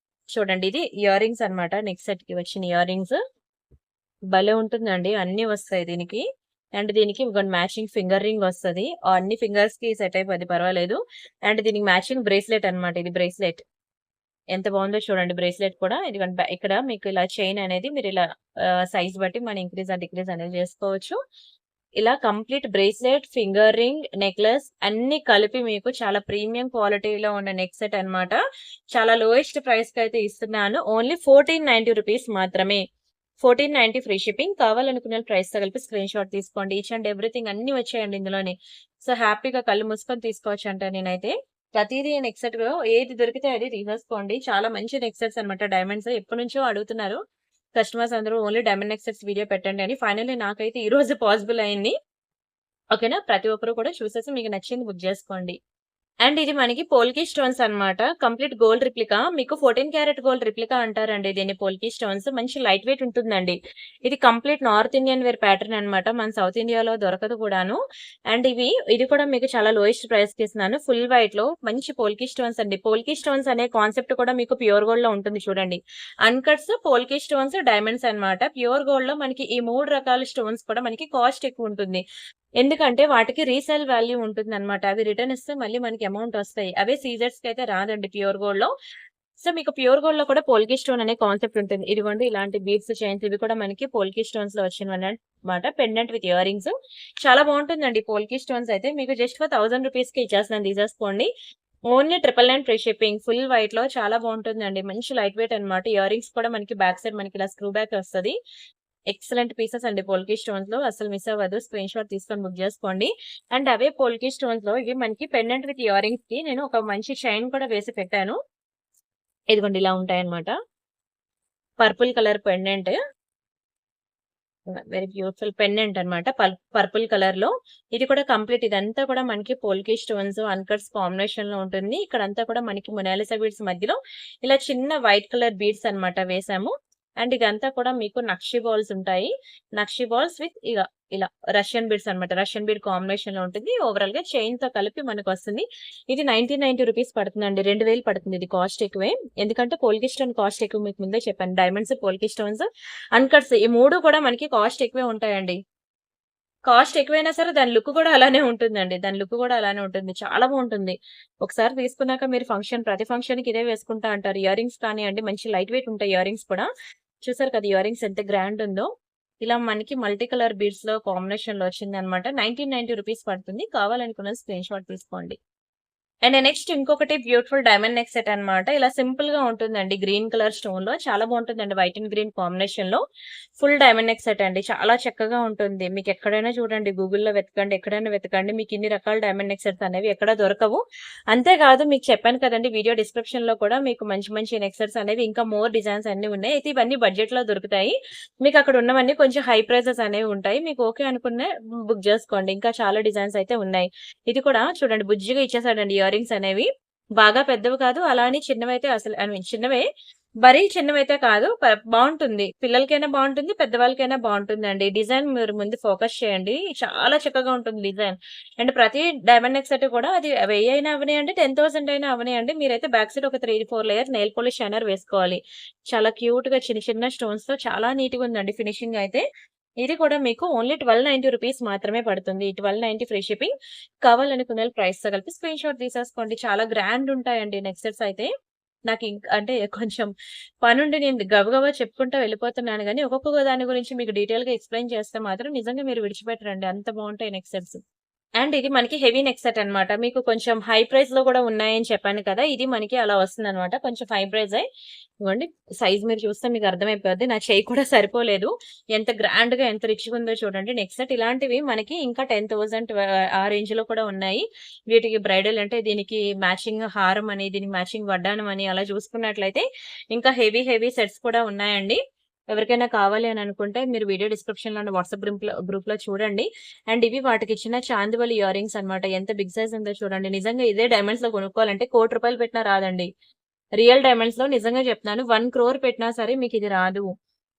చూడండి ఇది ఇయర్ రింగ్స్ అన్నమాట. నెక్ సెట్‌కి వచ్చిన ఇయర్ రింగ్స్. భలే ఉంటుందండి. అన్నీ వస్తాయి దీనికి. అండ్ దీనికి ఇదిగోండి మ్యాచింగ్ ఫింగర్ రింగ్ వస్తది. అన్ని ఫింగర్స్‌కి సెట్ అయిపోద్ది పర్వాలేదు. అండ్ దీనికి మ్యాచింగ్ బ్రేస్లెట్ అన్నమాట. ఇది బ్రేస్లెట్. ఎంత బాగుందో చూడండి బ్రేస్లెట్ కూడా. ఇదిగోండి ఇక్కడ మీకు ఇలా చైన్ అనేది మీరు ఇలా సైజ్ బట్టి మనం ఇంక్రీజ్ ఆర్ డిక్రీజ్ అనేది చేసుకోవచ్చు. ఇలా complete bracelet, finger ring, necklace అన్నీ కలిపి మీకు చాలా ప్రీమియం క్వాలిటీలో ఉన్న నెక్ సెట్ అన్నమాట. చాలా లోయెస్ట్ ప్రైస్‌కైతే ఇస్తున్నాను. ఓన్లీ 1490 రూపీస్ మాత్రమే. 1490 ఫ్రీ షిప్పింగ్. కావాలనుకున్న ప్రైస్‌తో కలిపి స్క్రీన్ షాట్ తీసుకోండి. ఈచ్ అండ్ ఎవ్రీథింగ్ అన్నీ వచ్చాయండి ఇందులోనే. సో, హ్యాపీగా కళ్ళు మూసుకొని తీసుకోవచ్చంట నేనైతే. ప్రతీదీ నెక్ సెట్‌లో ఏది దొరికితే అది తీసేసుకోండి. చాలా మంచి నెక్ సెట్స్ అన్నమాట డైమండ్స్. ఎప్పటినుంచో అడుగుతున్నారు కస్టమర్స్ అందరూ only diamond neck sets video పెట్టండి అని. ఫైనల్లీ నాకైతే ఈ రోజు పాసిబుల్ అయింది. ఓకేనా? ప్రతి ఒక్కరు కూడా చూసేసి మీకు నచ్చింది బుక్ చేసుకోండి. అండ్ ఇది మనకి పోల్కి స్టోన్స్ అన్నమాట. Complete gold replica. మీకు 14 క్యారెట్ గోల్డ్ రిప్లికా అంటారండి దీన్ని పోల్కి స్టోన్స్. మంచి లైట్ వెయిట్ ఉంటుందండి. ఇది complete north Indian wear pattern అన్నమాట. మన సౌత్ ఇండియాలో దొరకదు కూడాను. అండ్ ఇది కూడా మీకు చాలా లోయెస్ట్ ప్రైస్‌కి ఇస్తున్నాను. ఫుల్ వైట్‌లో మంచి పోల్కి స్టోన్స్ అండి. పోల్కి స్టోన్స్ అనే కాన్సెప్ట్ కూడా మీకు ప్యూర్ గోల్డ్‌లో ఉంటుంది చూడండి. అన్‌కట్స్, పోల్కి స్టోన్స్, డైమండ్స్ అన్నమాట. ప్యూర్ గోల్డ్‌లో మనకి ఈ 3 రకాల స్టోన్స్ కూడా మనకి కాస్ట్ ఎక్కువ ఉంటుంది. ఎందుకంటే వాటికి రీసేల్ వాల్యూ ఉంటుందన్నమాట. అవి రిటర్న్ ఇస్తే మళ్ళీ మనకి అమౌంట్ వస్తాయి. అవే సీజర్స్‌కైతే రాదండి ప్యూర్ గోల్డ్‌లో. సో, మీకు ప్యూర్ గోల్డ్‌లో కూడా పోల్కి స్టోన్ అనే కాన్సెప్ట్ ఉంటుంది. ఇదిగోండి ఇలాంటి బీడ్స్, చైన్స్ ఇవి కూడా మనకి పోల్కి స్టోన్స్‌లో వచ్చినవన్నమాట. Pendant with earrings. చాలా బాగుంటుందండి పోల్కి స్టోన్స్ అయితే. మీకు జస్ట్ ఫర్ 1000 రూపీస్‌కి ఇచ్చేస్తున్నాను తీసేసుకోండి. Only 999 free shipping. ఫుల్ వైట్‌లో చాలా బావుంటుందండి. మంచి లైట్ వెయిట్ అన్నమాట. ఇయర్ రింగ్స్ కూడా మనకి బ్యాక్ సైడ్ మనకి ఇలా స్క్రూ బ్యాక్ వస్తది. ఎక్సలెంట్ పీసెస్ అండి పోల్కి స్టోన్స్‌లో. అస్సలు మిస్ అవ్వదు. స్క్రీన్ షాట్ తీసుకొని బుక్ జేసుకోండి. అండ్ అవే పోల్కి స్టోన్స్‌లో ఇవి మనకి పెండెంట్ విత్ ఇయర్ రింగ్స్‌కి నేను ఒక మంచి చైన్ కూడా వేసి పెట్టాను. ఇదిగోండి ఇలా ఉంటాయన్నమాట. Purple colour pendant. Very beautiful pendant అన్నమాట. పర్పుల్ కలర్‌లో. ఇది కూడా కంప్లీట్ ఇదంతా కూడా మనకి పోల్కి స్టోన్స్, అన్‌కట్స్ కాంబినేషన్‌లో ఉంటుంది. ఇక్కడంతా కూడా మనకి మొనాలిసా బీడ్స్ మధ్యలో ఇలా చిన్న వైట్ కలర్ బీడ్స్ అన్నమాట వేసాము. అండ్ ఇదంతా కూడా మీకు నక్షి బాల్స్ ఉంటాయి. నక్షి బాల్స్ విత్ ఇలా రష్యన్ బీడ్స్ అన్నమాట. రష్యన్ బీడ్ కాంబినేషన్‌లో ఉంటుంది. ఓవరాల్‌గా చైన్‌తో కలిపి మనకొస్తుంది. ఇది 1990 రూపీస్ పడుతుందండి. 2000 పడుతుంది. ఇది కాస్ట్ ఎక్కువే. ఎందుకంటే పోల్కి స్టోన్ కాస్ట్ ఎక్కువ మీకు ముందే చెప్పాను. డైమండ్స్, పోల్కి స్టోన్స్, అన్‌కట్స్ ఈ 3 కూడా మనకి కాస్ట్ ఎక్కువే ఉంటాయండి. కాస్ట్ ఎక్కువైనా సరే దాని లుక్ కూడా అలానే ఉంటుందండి. దాని లుక్ కూడా అలానే ఉంటుంది. చాలా బావుంటుంది. ఒకసారి తీసుకున్నాక మీరు ప్రతి ఫంక్షన్‌కి ఇదే వేసుకుంటా అంటారు. ఇయర్ రింగ్స్ కానియండి మంచి లైట్ వెయిట్ ఉంటాయి ఇయర్ రింగ్స్ కూడా. చూసారు కదా! ఇయర్ రింగ్స్ ఎంత గ్రాండ్ ఉందో. ఇలా మనకి మల్టీ కలర్ బీడ్స్‌లో కాంబినేషన్‌లో వచ్చిందనమాట. 1990 రూపీస్ పడుతుంది. కావాలనుకున్న స్క్రీన్ షాట్ తీసుకోండి. అండ్ నెక్స్ట్ ఇంకొకటి బ్యూటిఫుల్ డైమండ్ నెక్ సెట్ అన్నమాట. ఇలా సింపుల్ గా ఉంటుందండి. గ్రీన్ కలర్ స్టోన్ లో చాలా బాగుంటుందండి. వైట్ అండ్ గ్రీన్ కాంబినేషన్ లో ఫుల్ డైమండ్ నెక్ సెట్ అండి. చాలా చక్కగా ఉంటుంది. మీకు ఎక్కడైనా చూడండి, గూగుల్లో వెతకండి, ఎక్కడైనా వెతకండి, మీకు ఇన్ని రకాల డైమండ్ నెక్ సెట్స్ అనేవి ఎక్కడ దొరకవు. అంతేకాదు మీకు చెప్పాను కదండి వీడియో డిస్క్రిప్షన్ లో కూడా మీకు మంచి మంచి నెక్ సెట్స్ అనేవి ఇంకా మోర్ డిజైన్స్ అన్ని ఉన్నాయి. అయితే ఇవన్నీ బడ్జెట్ లో దొరుకుతాయి. మీకు అక్కడ ఉన్నవన్నీ కొంచెం హై ప్రైసెస్ అనేవి ఉంటాయి. మీకు ఓకే అనుకున్న బుక్ చేసుకోండి. ఇంకా చాలా డిజైన్స్ అయితే ఉన్నాయి. ఇది కూడా చూడండి బుజ్జిగా ఇచ్చేసాడండి ఇయర్ రింగ్స్ అనేవి. బాగా పెద్దవి కాదు. అలా అని చిన్నవైతే అసలు ఐ మీన్ చిన్నవే. మరీ చిన్నవైతే కాదు. బావుంటుంది. పిల్లలకైనా బావుంటుంది. పెద్దవాళ్ళకైనా బావుంటుందండి. డిజైన్ మీరు ముందు ఫోకస్ చేయండి. చాలా చక్కగా ఉంటుంది డిజైన్. అండ్ ప్రతి డైమండ్ నెక్ సెట్ కూడా అది 1000 అయినా అవ్వనియండి, 10,000 అయినా అవ్వనియండి. మీరైతే బ్యాక్ సైడ్ ఒక 3, 4 లేయర్ నెయిల్ పాలిష్ షైనర్ వేసుకోవాలి. చాలా క్యూట్‌గా చిన్న చిన్న స్టోన్స్‌తో చాలా నీట్‌గా ఉందండి ఫినిషింగ్ అయితే. ఇది కూడా మీకు ఓన్లీ 1290 రూపీస్ మాత్రమే పడుతుంది. 1290 ఫ్రీ షిప్పింగ్. కావాలనుకున్నోళ్ళు ప్రైస్‌తో కలిపి స్క్రీన్ షాట్ తీసేసుకోండి. చాలా గ్రాండ్ ఉంటాయండి నెక్ సెట్స్ అయితే. అంటే కొంచెం పనుండి నేను గబగబా చెప్పుకుంటా వెళ్ళిపోతున్నాను గానీ, ఒక్కొక్క దాని గురించి మీకు డీటెయిల్‌గా ఎక్స్‌ప్లెయిన్ చేస్తే మాత్రం నిజంగా మీరు విడిచిపెట్టరండి. అంత బావుంటాయి నెక్ సెట్స్. అండ్ ఇది మనకి హెవీ నెక్ సెట్ అన్నమాట. మీకు కొంచెం హై ప్రైస్‌లో గూడా ఉన్నాయని చెప్పాను కదా! ఇది మనకి అలా వస్తుందన్నమాట. కొంచెం హై ప్రైజే. ఇదిగోండి సైజ్ మీరు చూస్తే మీకు అర్థమైపోద్ది. నా చెయ్యి కూడా సరిపోలేదు. ఎంత గ్రాండ్‌గా ఎంత రిచ్‌గా ఉందో చూడండి నెక్ సెట్. ఇలాంటివి మనకి ఇంకా 10,000 ఆ రేంజ్‌లో కూడా ఉన్నాయి. వీటికి బ్రైడల్ అంటే దీనికి మ్యాచింగ్ హారం అని, దీనికి మ్యాచింగ్ వడ్డానం అని అలా చూసుకున్నట్లయితే ఇంకా హెవీ హెవీ సెట్స్ కూడా ఉన్నాయండి. ఎవరికైనా కావాలి అని అనుకుంటే మీరు వీడియో డిస్క్రిప్షన్‌లో ఉన్న వాట్సాప్ గ్రూప్‌లో చూడండి. అండ్ ఇవి వాటికిచ్చిన చాందివలి ఇయర్ రింగ్స్ అన్నమాట. ఎంత బిగ్ సైజ్ ఉందో చూడండి. నిజంగా ఇదే డైమండ్స్‌లో కొనుక్కోవాలంటే ₹1,00,00,000 పెట్టినా రాదండి. రియల్ డైమండ్స్‌లో నిజంగా చెప్తున్నాను. 1,00,00,000 పెట్టినా సరే మీకిది రాదు.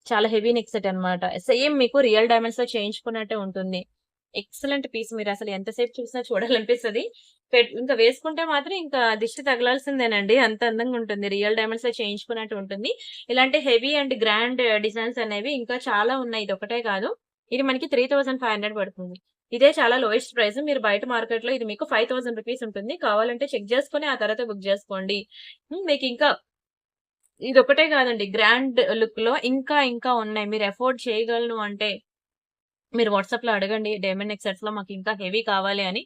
చాలా హెవీ నెక్ సెట్ అన్నమాట. సేమ్ మీకు రియల్ డైమండ్స్‌లో చేయించుకున్నట్టే ఉంటుంది. Excellent piece. మీరసలు ఎంతసేపు చూసినా చూడాలనిపిస్తది. ఇంకా వేసుకుంటే మాత్రం ఇంకా దిష్టి తగలాల్సిందేనండి. అంత అందంగా ఉంటుంది. రియల్ డైమండ్స్‌లో చేయించుకున్నట్టు ఉంటుంది. ఇలాంటి హెవీ అండ్ గ్రాండ్ డిజైన్స్ అనేవి ఇంకా చాలా ఉన్నాయి. ఇదొక్కటే కాదు. ఇది మనకి 3,500 పడుతుంది. ఇదే చాలా లోయెస్ట్ ప్రైస్. మీరు బయట మార్కెట్‌లో ఇది మీకు 5,000 రూపీస్ ఉంటుంది. కావాలంటే చెక్ చేసుకొని ఆ తర్వాత బుక్ చేసుకోండి. మీకింకా ఇదొక్కటే కాదండి. గ్రాండ్ లుక్‌లో ఇంకా ఇంకా ఉన్నాయి. మీరు అఫోర్డ్ చేయగలను అంటే మీరు వాట్సాప్‌లో అడగండి. డైమండ్ నెక్ సెట్స్‌లో మాకింకా హెవీ కావాలి అని.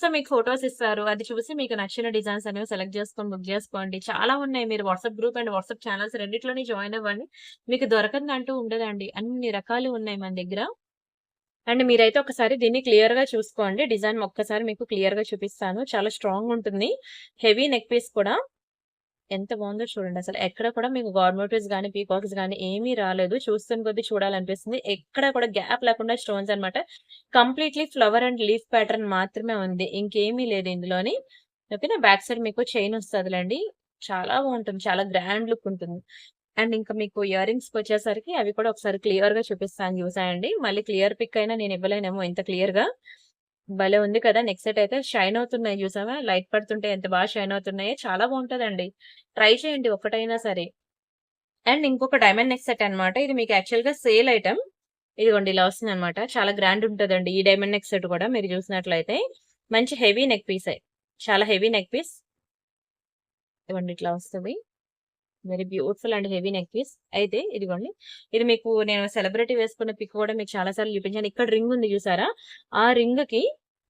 సో, మీకు ఫోటోస్ ఇస్తారు. అది చూసి మీకు నచ్చిన డిజైన్స్ అనేవి సెలెక్ట్ చేసుకొని బుక్ చేసుకోండి. చాలా ఉన్నాయి. మీరు WhatsApp group and WhatsApp channels రెండిట్లోని జాయిన్ అవ్వండి. మీకు దొరకందంటూ ఉండదండి. అన్ని రకాలు ఉన్నాయి మన దగ్గర. అండ్ మీరైతే ఒకసారి దీన్ని క్లియర్‌గా చూసుకోండి. డిజైన్ ఒక్కసారి మీకు క్లియర్‌గా చూపిస్తాను. చాలా స్ట్రాంగ్ ఉంటుంది. హెవీ నెక్ పీస్ కూడా. ఎంత బావుందో చూడండసలు. ఎక్కడ కూడా మీకు గాడ్ మోటివ్స్ గాని, పీకాక్స్ గాని ఏమీ రాలేదు. చూస్తున్న కొద్దీ చూడాలనిపిస్తుంది. ఎక్కడ కూడా గ్యాప్ లేకుండా స్టోన్స్ అన్నమాట. Completely flower and leaf pattern మాత్రమే ఉంది. ఇంకేమీ లేదు ఇందులోని. ఓకేనా. బ్యాక్ సైడ్ మీకు చైన్ వస్తదిలెండి. చాలా బావుంటుంది. చాలా గ్రాండ్ లుక్ ఉంటుంది. అండ్ ఇంకా మీకు ఇయర్ రింగ్స్‌కొచ్చేసరికి అవి కూడా ఒకసారి క్లియర్‌గా చూపిస్తాను చూసేయండి. మళ్ళీ క్లియర్ పిక్ అయినా నేను ఇవ్వలేనేమో ఇంత క్లియర్‌గా. భలే ఉంది కదా! నెక్ సెట్ అయితే షైన్ అవుతున్నాయి చూసావా? లైట్ పడుతుంటే ఎంత బాగా షైన్ అవుతున్నాయో చాలా బావుంటదండి. ట్రై చేయండి ఒక్కటైనా సరే. అండ్ ఇంకొక డైమండ్ నెక్ సెట్ అన్నమాట. ఇది మీకు యాక్చువల్‌గా సేల్ ఐటెమ్. ఇదిగోండి ఇలా వస్తుందన్నమాట. చాలా గ్రాండ్ ఉంటదండి ఈ డైమండ్ నెక్ సెట్ కూడా మీరు చూసినట్లయితే. మంచి హెవీ నెక్ పీసే. చాలా హెవీ నెక్ పీస్. ఇదిగోండి ఇట్లా వస్తది. Very beautiful and heavy neck piece. అయితే ఇదిగోండి. ఇది మీకు నేను సెలబ్రిటీ వేసుకున్న పిక్ కూడా మీకు చాలా సార్లు చూపించాను. ఇక్కడ రింగ్ ఉంది చూసారా? ఆ రింగ్‌కి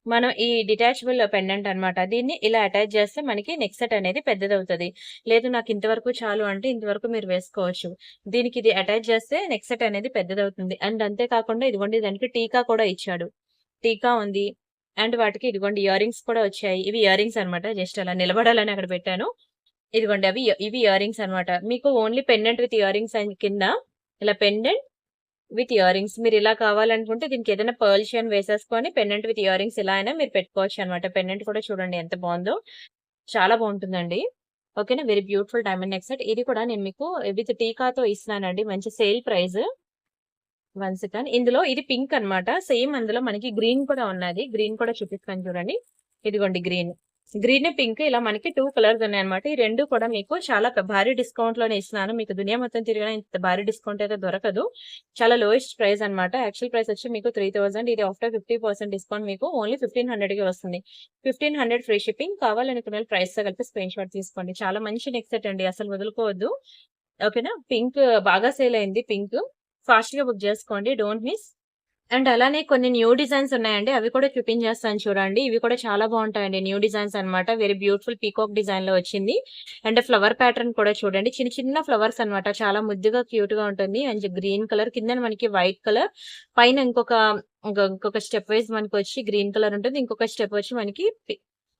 మనం ఈ డిటాచబుల్ పెండెంట్ అన్నమాట. దీన్ని ఇలా అటాచ్ చేస్తే మనకి నెక్ సెట్ అనేది పెద్దదవుతది. లేదు నాకు ఇంతవరకు చాలు అంటే ఇంతవరకు మీరు వేసుకోవచ్చు. దీనికి ఇది అటాచ్ చేస్తే నెక్ సెట్ అనేది పెద్దదవుతుంది. అండ్ అంతే కాకుండా ఇదిగోండి దానికి టీకా కూడా ఇచ్చాడు. టీకా ఉంది. అండ్ వాటికి ఇదిగోండి ఇయర్ రింగ్స్ కూడా వచ్చాయి. ఇవి ఇయర్ రింగ్స్ అన్నమాట. జస్ట్ అలా నిలబడాలని అక్కడ పెట్టాను. ఇదిగోండి ఇవి ఇయర్ రింగ్స్ అన్నమాట. మీకు only pendant with ear rings అని కింద ఇలా పెండెంట్ విత్ ఇయర్ రింగ్స్ మీరు ఇలా కావాలనుకుంటే దీనికి ఏదైనా పర్ల్ చైన్ వేసేసుకొని పెండెంట్ విత్ ఇయర్ రింగ్స్ ఇలా అయినా మీరు పెట్టుకోవచ్చు అన్నమాట. పెండెంట్ కూడా చూడండి ఎంత బాగుందో. చాలా బాగుంటుందండి. ఓకేనా. Very beautiful diamond neck set. ఇది కూడా నేను మీకు విత్ టీకాతో ఇస్తున్నానండి. మంచి సేల్ ప్రైస్. One second. ఇందులో ఇది పింక్ అన్నమాట. సేమ్ అందులో మనకి గ్రీన్ కూడా ఉన్నది. గ్రీన్ కూడా చూపిస్తాను చూడండి. ఇదిగోండి గ్రీన్. గ్రీన్, పింక్ ఇలా మనకి 2 కలర్స్ ఉన్నాయన్నమాట. ఈ 2 కూడా మీకు చాలా భారీ డిస్కౌంట్ లోనే ఇస్తున్నాను. మీకు దునియా మొత్తం తిరిగినా ఇంత భారీ డిస్కౌంట్ అయితే దొరకదు. చాలా లోయెస్ట్ ప్రైస్ అన్నమాట. యాక్చువల్ ప్రైస్ వచ్చి మీకు 3000. ఇది ఆఫ్టర్ 50% డిస్కౌంట్ మీకు ఓన్లీ 1500కి వస్తుంది. 1500 ఫ్రీ షిప్పింగ్. కావాలనుకునే ప్రైస్ తో కలిపి స్క్రీన్ షాట్ తీసుకోండి. చాలా మంచి నెక్ సెట్ అండి. అసలు వదులుకోవద్దు. ఓకేనా. పింక్ బాగా సేల్ అయింది. పింక్ ఫాస్ట్ గా బుక్ చేసుకోండి. Don't miss. అండ్ అలానే కొన్ని న్యూ డిజైన్స్ ఉన్నాయండి. అవి కూడా చూపించేస్తాను చూడండి. ఇవి కూడా చాలా బాగుంటాయండి. న్యూ డిజైన్స్ అన్నమాట. వెరీ బ్యూటిఫుల్ పీకాక్ డిజైన్ లో వచ్చింది. అండ్ ఫ్లవర్ ప్యాటర్న్ కూడా చూడండి. చిన్న చిన్న ఫ్లవర్స్ అన్నమాట. చాలా ముద్దుగా క్యూట్ గా ఉంటుంది. అండ్ గ్రీన్ కలర్ కింద మనకి వైట్ కలర్ పైన ఇంకొక స్టెప్ వైజ్ మనకి వచ్చి గ్రీన్ కలర్ ఉంటుంది. ఇంకొక స్టెప్ వచ్చి మనకి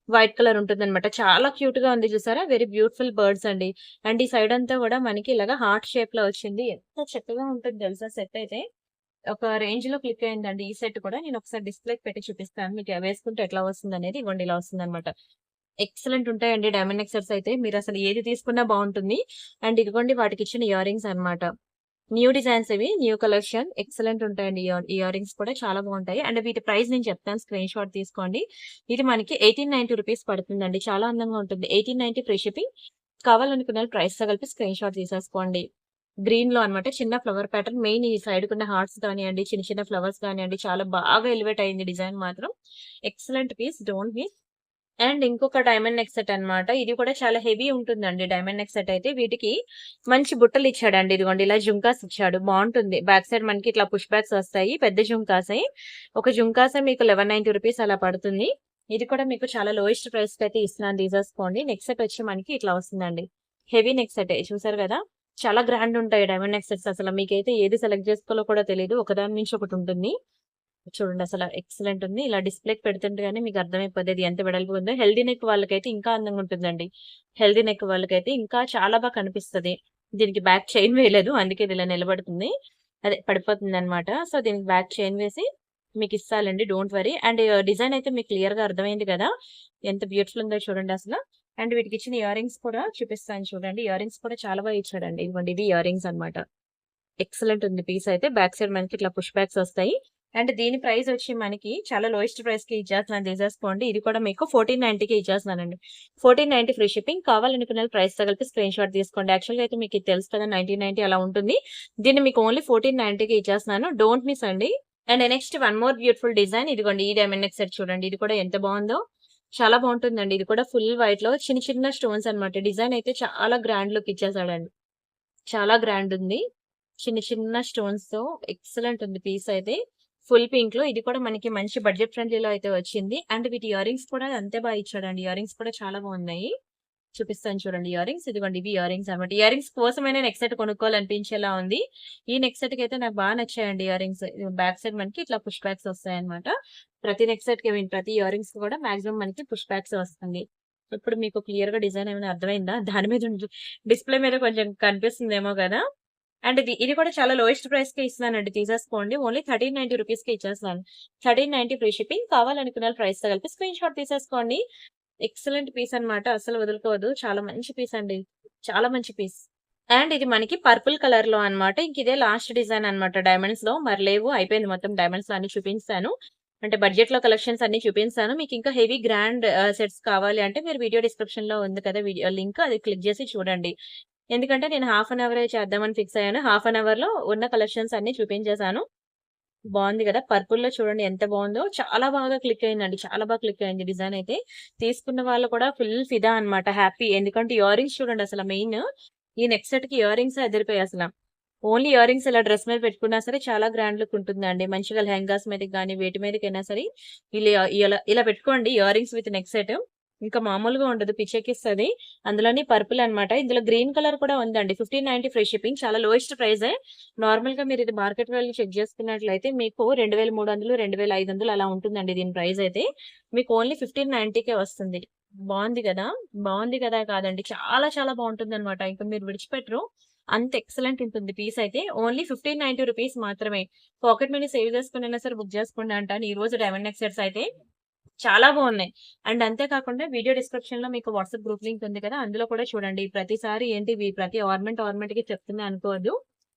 వైట్ కలర్ ఉంటుంది అనమాట. చాలా క్యూట్ గా ఉంది చూసారా. వెరీ బ్యూటిఫుల్ బర్డ్స్ అండి. అండ్ ఈ సైడ్ అంతా కూడా మనకి ఇలాగా హార్ట్ షేప్ లో వచ్చింది. ఎంత చక్కగా ఉంటుంది తెలుసా సెట్ అయితే. ఒక రేంజ్ లో క్లిక్ అయిందండి ఈ సెట్ కూడా. నేను ఒకసారి డిస్ప్లేకి పెట్టి చూపిస్తాను మీకు వేసుకుంటే ఎట్లా వస్తుంది అనేది. ఇవ్వండి ఇలా వస్తుంది అనమాట. ఎక్సలెంట్ ఉంటాయండి డైమండ్ నెక్ సెట్స్ అయితే. మీరు అసలు ఏది తీసుకున్నా బాగుంటుంది. అండ్ ఇదిగోండి వాటికి ఇచ్చిన ఇయర్ రింగ్స్ అనమాట. న్యూ డిజైన్స్ ఇవి. New collection. ఎక్సలెంట్ ఉంటాయండి. ఇయర్ రింగ్స్ కూడా చాలా బాగుంటాయి. అండ్ వీటి ప్రైస్ నేను చెప్తాను. స్క్రీన్ షాట్ తీసుకోండి. ఇది మనకి 1890 రూపీస్ పడుతుందండి. చాలా అందంగా ఉంటుంది. 1890 ఫ్రీ షిప్పింగ్. కావాలనుకున్న ప్రైస్ తో కలిపి స్క్రీన్ షాట్ తీసేసుకోండి. గ్రీన్ లో అన్నమాట. చిన్న ఫ్లవర్ ప్యాటర్న్. మెయిన్ ఈ సైడ్ కున్న హార్ట్స్ కానివ్వండి, చిన్న చిన్న ఫ్లవర్స్ కానివ్వండి, చాలా బాగా ఎలివేట్ అయింది డిజైన్ మాత్రం. Excellent piece. Don't miss. And ఇంకొక డైమండ్ నెక్ సెట్ అన్నమాట. ఇది కూడా చాలా హెవీ ఉంటుందండి డైమండ్ నెక్ సెట్ అయితే. వీటికి మంచి బుట్టలు ఇచ్చాడండి. ఇదిగోండి ఇలా జుంకాస్ ఇచ్చాడు. బాగుంటుంది. బ్యాక్ సైడ్ మనకి ఇట్లా పుష్ బ్యాక్స్ వస్తాయి. పెద్ద జుంకాసే. ఒక జుంకాసే మీకు 1190 రూపీస్ అలా పడుతుంది. ఇది కూడా మీకు చాలా లోయెస్ట్ ప్రైస్ కి అయితే ఇస్తున్నాను. తీసేసుకోండి. నెక్ సెట్ వచ్చి మనకి ఇట్లా వస్తుందండి. హెవీ నెక్ సెట్ చూసారు కదా. చాలా గ్రాండ్ ఉంటాయి డైమండ్ నెక్ సెట్స్. అసలు మీకైతే ఏది సెలెక్ట్ చేసుకోవాలో కూడా తెలియదు. ఒకదాని నుంచి ఒకటి ఉంటుంది. చూడండి అసలు ఎక్సలెంట్ ఉంది. ఇలా డిస్ప్లేకి పెడుతుంటేగానే మీకు అర్థమైపోద్ది అది ఎంత వెడల్పు ఉందో. హెల్దీ నెక్ వాళ్ళకైతే ఇంకా అందంగా ఉంటుందండి. హెల్దీ నెక్ వాళ్ళకైతే ఇంకా చాలా బాగా కనిపిస్తది. దీనికి బ్యాక్ చైన్ వేయలేదు. అందుకే ఇది ఇలా నిలబడుతుంది. అదే పడిపోతుంది అనమాట. సో దీనికి బ్యాక్ చైన్ వేసి మీకు ఇస్తాలండి. Don't worry. అండ్ డిజైన్ అయితే మీకు క్లియర్ గా అర్థమైంది కదా. ఎంత బ్యూటిఫుల్ ఉందో చూడండి అసలు. అండ్ వీటికి ఇచ్చిన ఇయర్ రింగ్స్ కూడా చూపిస్తాను చూడండి. ఇయర్ రింగ్స్ కూడా చాలా బాగా ఇచ్చాడండి. ఇవ్వండి ఇవి ఇయర్ రింగ్స్ అనమాట. ఎక్సలెంట్ ఉంది పీస్ అయితే. బ్యాక్ సైడ్ మనకి ఇట్లా పుష్ బ్యాక్స్ వస్తాయి. అండ్ దీని ప్రైస్ వచ్చి మనకి చాలా లోయెస్ట్ ప్రైస్ కి ఇచ్చేస్తున్నాను. తీసేసుకోండి. ఇది కూడా మీకు 1490కి ఇచ్చేస్తున్నానండి. 1490 ఫ్రీ షిప్పింగ్. కావాలనుకున్న ప్రైస్ తో కలిపి స్క్రీన్ షాట్ తీసుకోండి. యాక్చువల్గా అయితే మీకు ఇది తెలుసు కదా 1990 అలా ఉంటుంది. దీన్ని మీకు ఓన్లీ 1490కి ఇచ్చేస్తున్నాను. డోంట్ మిస్ అండి. And next one more beautiful design. ఇదిగోండి ఈ డైమండ్ నెక్ సెట్ చూడండి. ఇది కూడా ఎంత బాగుందో. చాలా బాగుంటుందండి. ఇది కూడా ఫుల్ వైట్ లో చిన్న చిన్న స్టోన్స్ అన్నమాట. డిజైన్ అయితే చాలా గ్రాండ్ లుక్ ఇచ్చేసాడండి. చాలా గ్రాండ్ ఉంది. చిన్న చిన్న స్టోన్స్ తో ఎక్సలెంట్ ఉంది పీస్ అయితే. ఫుల్ పింక్ లో. ఇది కూడా మనకి మంచి బడ్జెట్ ఫ్రెండ్లీలో అయితే వచ్చింది. అండ్ వీటి ఇయర్ రింగ్స్ కూడా అంతే బాగా ఇచ్చాడండి. ఇయర్ రింగ్స్ కూడా చాలా బాగున్నాయి. చూపిస్తాను చూడండి ఇయర్ రింగ్స్. ఇదిగోండి ఇవి ఇయర్ రింగ్స్ అనమాట. ఇయర్ రింగ్స్ కోసమైనా నెక్ సెట్ కొనుక్కోవాలనిపించేలా ఉంది. ఈ నెక్ సెట్ కి అయితే నాకు బాగా నచ్చాయండి ఇయర్ రింగ్స్. బ్యాక్ సైడ్ మనకి ఇట్లా పుష్ బ్యాక్స్ వస్తాయి అనమాట. ప్రతి నెక్ సెట్ కి ప్రతి ఇయర్ రింగ్స్ కూడా మాక్సిమం మనకి పుష్ బ్యాక్స్ వస్తుంది. ఇప్పుడు మీకు క్లియర్ గా డిజైన్ ఏమైనా అర్థమైందా. దాని మీద డిస్ప్లే మీద కొంచెం కనిపిస్తుందేమో కదా. అండ్ ఇది కూడా చాలా లోయెస్ట్ ప్రైస్ కి ఇస్తున్నానండి. తీసేసుకోండి. ఓన్లీ 1390 రూపీస్ కి ఇచ్చేస్తున్నాను. 1390 ఫ్రీ షిప్పింగ్. కావాలనుకున్న ప్రైస్ తో కలిపి స్క్రీన్ షాట్ తీసేసుకోండి. ఎక్సలెంట్ పీస్ అన్నమాట. అసలు వదులుకోవద్దు. చాలా మంచి పీస్ అండి. చాలా మంచి పీస్. అండ్ ఇది మనకి పర్పుల్ కలర్ లో అన్నమాట. ఇంక ఇదే లాస్ట్ డిజైన్ అన్నమాట డైమండ్స్ లో. మరి లేవు, అయిపోయింది మొత్తం డైమండ్స్ లో అన్ని చూపించాను. అంటే బడ్జెట్ లో కలెక్షన్స్ అన్ని చూపించాను. మీకు ఇంకా హెవీ గ్రాండ్ సెట్స్ కావాలి అంటే మీరు వీడియో డిస్క్రిప్షన్ లో ఉంది కదా వీడియో లింక్, అది క్లిక్ చేసి చూడండి. ఎందుకంటే నేను హాఫ్ అన్ అవర్ చేద్దామని ఫిక్స్ అయ్యాను. హాఫ్ అన్ అవర్ లో ఉన్న కలెక్షన్స్ అన్ని చూపించేశాను. బాగుంది కదా. పర్పుల్ లో చూడండి ఎంత బాగుందో. చాలా బాగా క్లిక్ అయిందండి. చాలా బాగా క్లిక్ అయింది డిజైన్ అయితే. తీసుకున్న వాళ్ళు కూడా ఫుల్ ఫిదా అన్నమాట. హ్యాపీ. ఎందుకంటే ఇయర్ రింగ్స్ చూడండి అసలు మెయిన్ ఈ నెక్ సెట్ కి ఇయర్ రింగ్స్ అదిరిపోయాయి అసలు. ఓన్లీ ఇయర్ రింగ్స్ ఇలా డ్రెస్ మీద పెట్టుకున్నా సరే చాలా గ్రాండ్ లుక్ ఉంటుందండి. మంచిగా లెహెంగాస్ మీదకి గాని, వేటి మీదకైనా సరే ఇలా పెట్టుకోండి ear rings with neck set. ఇంకా మామూలుగా ఉండదు. పిచ్చెక్కిస్తది. అందులోని పర్పుల్ అన్నమాట. ఇందులో గ్రీన్ కలర్ కూడా ఉందండి. 1590 ఫ్రీ షిప్పింగ్. చాలా లోయెస్ట్ ప్రైజే. నార్మల్‌గా మీరు ఇది మార్కెట్ వెళ్లి చెక్ చేసుకున్నట్లయితే మీకు 2300, 2500 అలా ఉంటుందండి దీని ప్రైస్ అయితే. మీకు ఓన్లీ 1590కే వస్తుంది. బావుంది గదా! బావుంది గదా! కాదండి. చాలా చాలా బావుంటుందన్నమాట. ఇంక మీరు విడిచిపెట్టరు. అంత ఎక్సలెంట్ ఉంటుంది పీస్ అయితే. ఓన్లీ 1590 రూపీస్ మాత్రమే. పాకెట్ మనీ సేవ్ చేసుకొనైనా సరే బుక్ చేసుకోండి అంటాను. ఈ రోజు డైమండ్ నెక్లెట్స్ అయితే చాలా బావున్నాయి. అండ్ అంతే కాకుండా వీడియో డిస్క్రిప్షన్‌లో మీకు వాట్సాప్ గ్రూప్ లింక్ ఉంది కదా! అందులో కూడా చూడండి. ప్రతిసారి ఏంటి ప్రతి ఆర్నమెంట్‌కి చెప్తున్నా అనుకోవద్దు.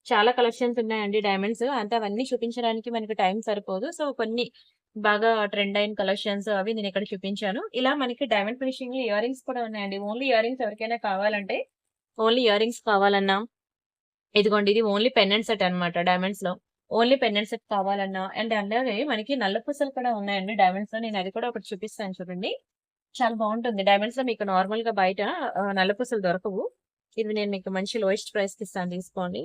చాలా కలెక్షన్స్ ఉన్నాయండి డైమండ్స్. అంటే అవన్నీ చూపించడానికి మనకి టైం సరిపోదు. సో, కొన్ని బాగా ట్రెండ్ అయిన కలెక్షన్స్ అవి నేనిక్కడ చూపించాను. ఇలా మనకి డైమండ్ ఫినిషింగ్‌లో ఇయర్ రింగ్స్ కూడా ఉన్నాయండి. ఓన్లీ ఇయర్ రింగ్స్ ఎవరికైనా కావాలంటే, ఓన్లీ ఇయర్ రింగ్స్ కావాలన్నా ఇదిగోండి. ఇది ఓన్లీ పెండెంట్ సెట్ అన్నమాట డైమండ్స్‌లో. ఓన్లీ పెండెంట్ సెట్ కావాలన్నా అండ్ అలాగే మనకి నల్ల పూసలు కూడా ఉన్నాయండి డైమండ్స్‌లో. నేను అది కూడా ఒకటి చూపిస్తాను చూడండి. చాలా బావుంటుంది. డైమండ్స్‌లో మీకు నార్మల్‌గా బయట నల్ల పూసలు దొరకవు. ఇది నేను మీకు మంచి లోయెస్ట్ ప్రైస్‌కి ఇస్తాను తీసుకోండి.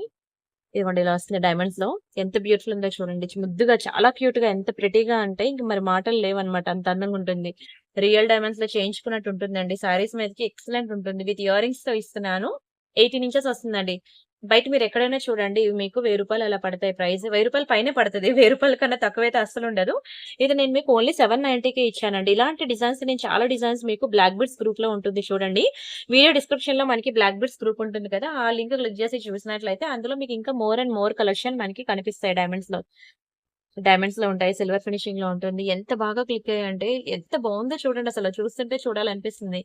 ఇదిగోండి ఇలా వస్తుంది డైమండ్స్‌లో. ఎంత బ్యూటిఫుల్ ఉందో చూడండి. ముద్దుగా చాలా క్యూట్‌గా ఎంత ప్రెటీగా అంటే ఇంక మరి మాటలు లేవన్నమాట. అంత అందంగా ఉంటుంది. రియల్ డైమండ్స్‌లో చేయించుకున్నట్టు ఉంటుందండి. శారీస్ మీదకి ఎక్సలెంట్ ఉంటుంది. విత్ ఇయర్ రింగ్స్‌తో ఇస్తున్నాను. 18 ఇంచెస్ వస్తుందండి. బయట మీరెక్కడైనా చూడండి ఇవి మీకు రూ. 1000 అలా పడతాయి ప్రైస్. రూ. 1000 పైనే పడతది. రూ. 1000 కన్నా తక్కువైతే అస్సలుండదు. ఇది నేను మీకు ఓన్లీ 790కే ఇచ్చానండి. ఇలాంటి డిజైన్స్ నేను చాలా డిజైన్స్ మీకు బ్లాక్ బిట్స్ గ్రూప్‌లో ఉంటుంది చూడండి. వీడియో డిస్క్రిప్షన్‌లో మనకి బ్లాక్ బిట్స్ గ్రూప్ ఉంటుంది కదా! ఆ లింక్ క్లిక్ చేసి చూసినట్లయితే అందులో మీకు ఇంకా మోర్ అండ్ మోర్ కలెక్షన్ మనకి కనిపిస్తాయి డైమండ్స్‌లో. డైమండ్స్‌లో ఉంటాయి. సిల్వర్ ఫినిషింగ్‌లో ఉంటుంది. ఎంత బాగా క్లిక్ అయ్యాయంటే ఎంత బావుందో చూడండసల. చూస్తుంటే చూడాలనిపిస్తుంది.